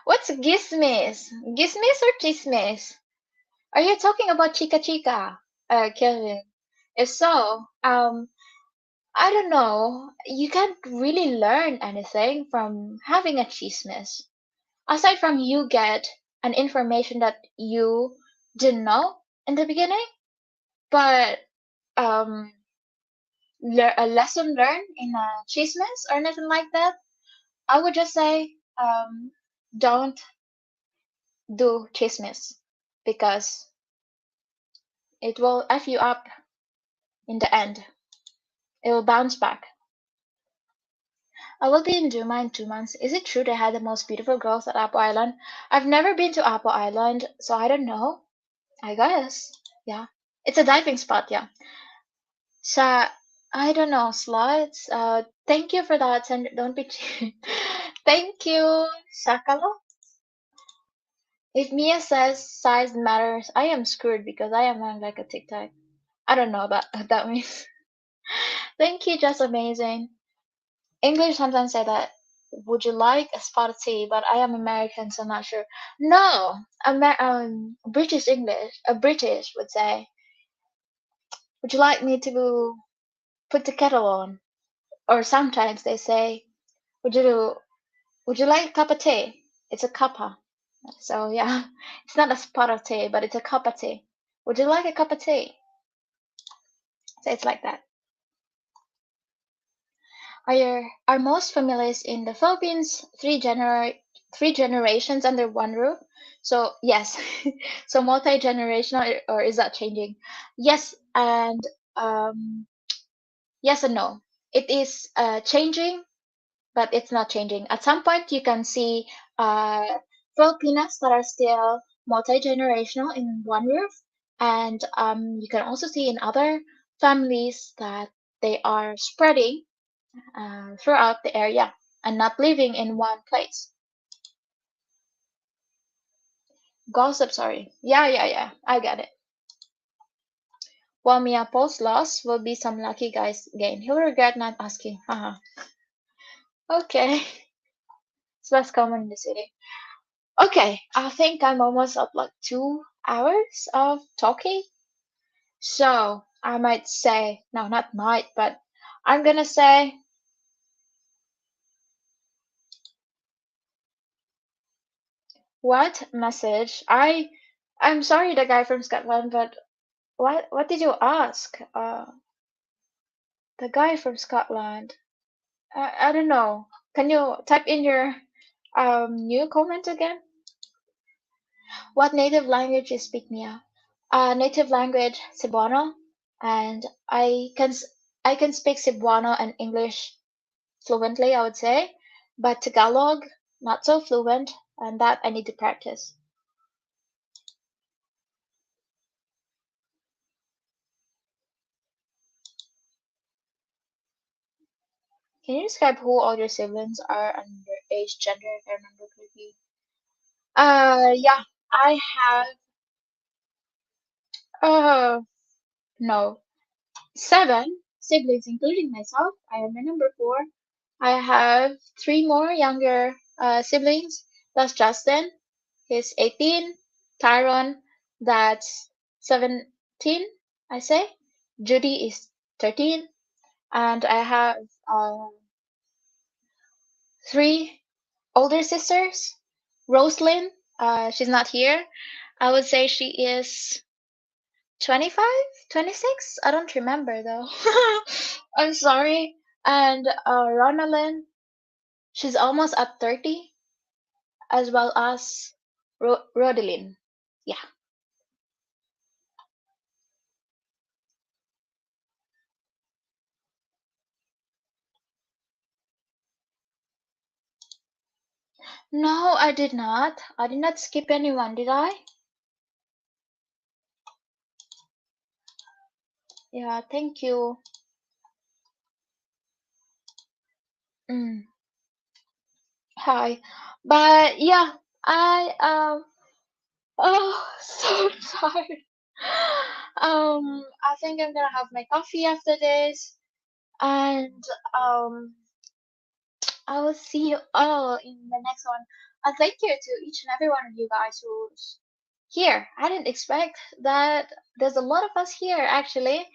What's gismis? Gismis or chismis? Are you talking about chica chica, Kevin? If so, I don't know. You can't really learn anything from having a chismis. Aside from you get an information that you didn't know in the beginning, but um, a lesson learned in a chismis or anything like that, I would just say don't do chismis because it will F you up in the end. It will bounce back. I will be in Duma in 2 months. Is it true they had the most beautiful girls at Apple Island? I've never been to Apple Island, so I don't know. I guess. Yeah. It's a diving spot, yeah. So I don't know, slots. Thank you for that. And don't be thank you, Sakalo. If Mia says size matters, I am screwed because I am wearing like a tic tac. I don't know what that means. Thank you, just amazing. English sometimes say that, would you like a spot of tea? But I am American, so I'm not sure. No, British English, a British would say, would you like me to put the kettle on? Or sometimes they say, would you would you like a cup of tea? It's a cuppa. So yeah, it's not a spot of tea, but it's a cup of tea. Would you like a cup of tea? So it's like that. Are most families in the Philippines three generations under one roof? So yes, so multi-generational, or is that changing? Yes, and um, yes and no. It is changing, but it's not changing. At some point, you can see Filipinas that are still multi-generational in one roof, and you can also see in other families that they are spreading throughout the area and not living in one place. Gossip, sorry. Yeah. I get it. While Mia Paul's loss will be some lucky guy's gain. He'll regret not asking. Haha. Okay. It's less common in the city. Okay, I think I'm almost up like 2 hours of talking. So I might say, no, not might, but I'm gonna say, what message? I'm sorry, the guy from Scotland, but what did you ask? The guy from Scotland. I don't know. Can you type in your new comment again? What native language you speak, Mia? Native language Cebuano, and I can speak Cebuano and English fluently, I would say, but Tagalog not so fluent, and that I need to practice. Can you describe who all your siblings are and their age, gender, if I remember correctly? Yeah, I have no, 7 siblings, including myself. I am the number 4. I have 3 more younger siblings. That's Justin, he's 18. Tyron, that's 17, I say. Judy is 13. and I have um, three older sisters. Roslyn, she's not here. I would say she is 25, 26. I don't remember though. I'm sorry. And Ronalyn, she's almost at 30, as well as Rodelyn. Yeah. No, I did not. I did not skip anyone, did I? Yeah, thank you. Mm, hi. But yeah, I oh so tired. I think I'm gonna have my coffee after this, and I will see you all in the next one. And thank you to each and every one of you guys who's here. I didn't expect that there's a lot of us here actually,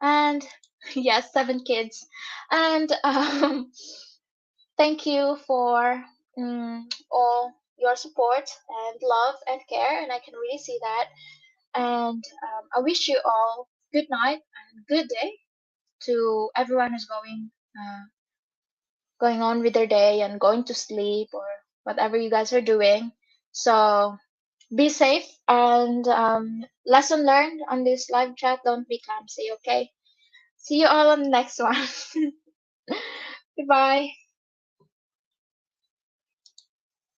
and yes, 7 kids. And thank you for all your support and love and care, and I can really see that. And I wish you all good night and good day to everyone who's going on with their day and going to sleep or whatever you guys are doing. So be safe and lesson learned on this live chat. Don't be clumsy, okay? See you all on the next one. Goodbye.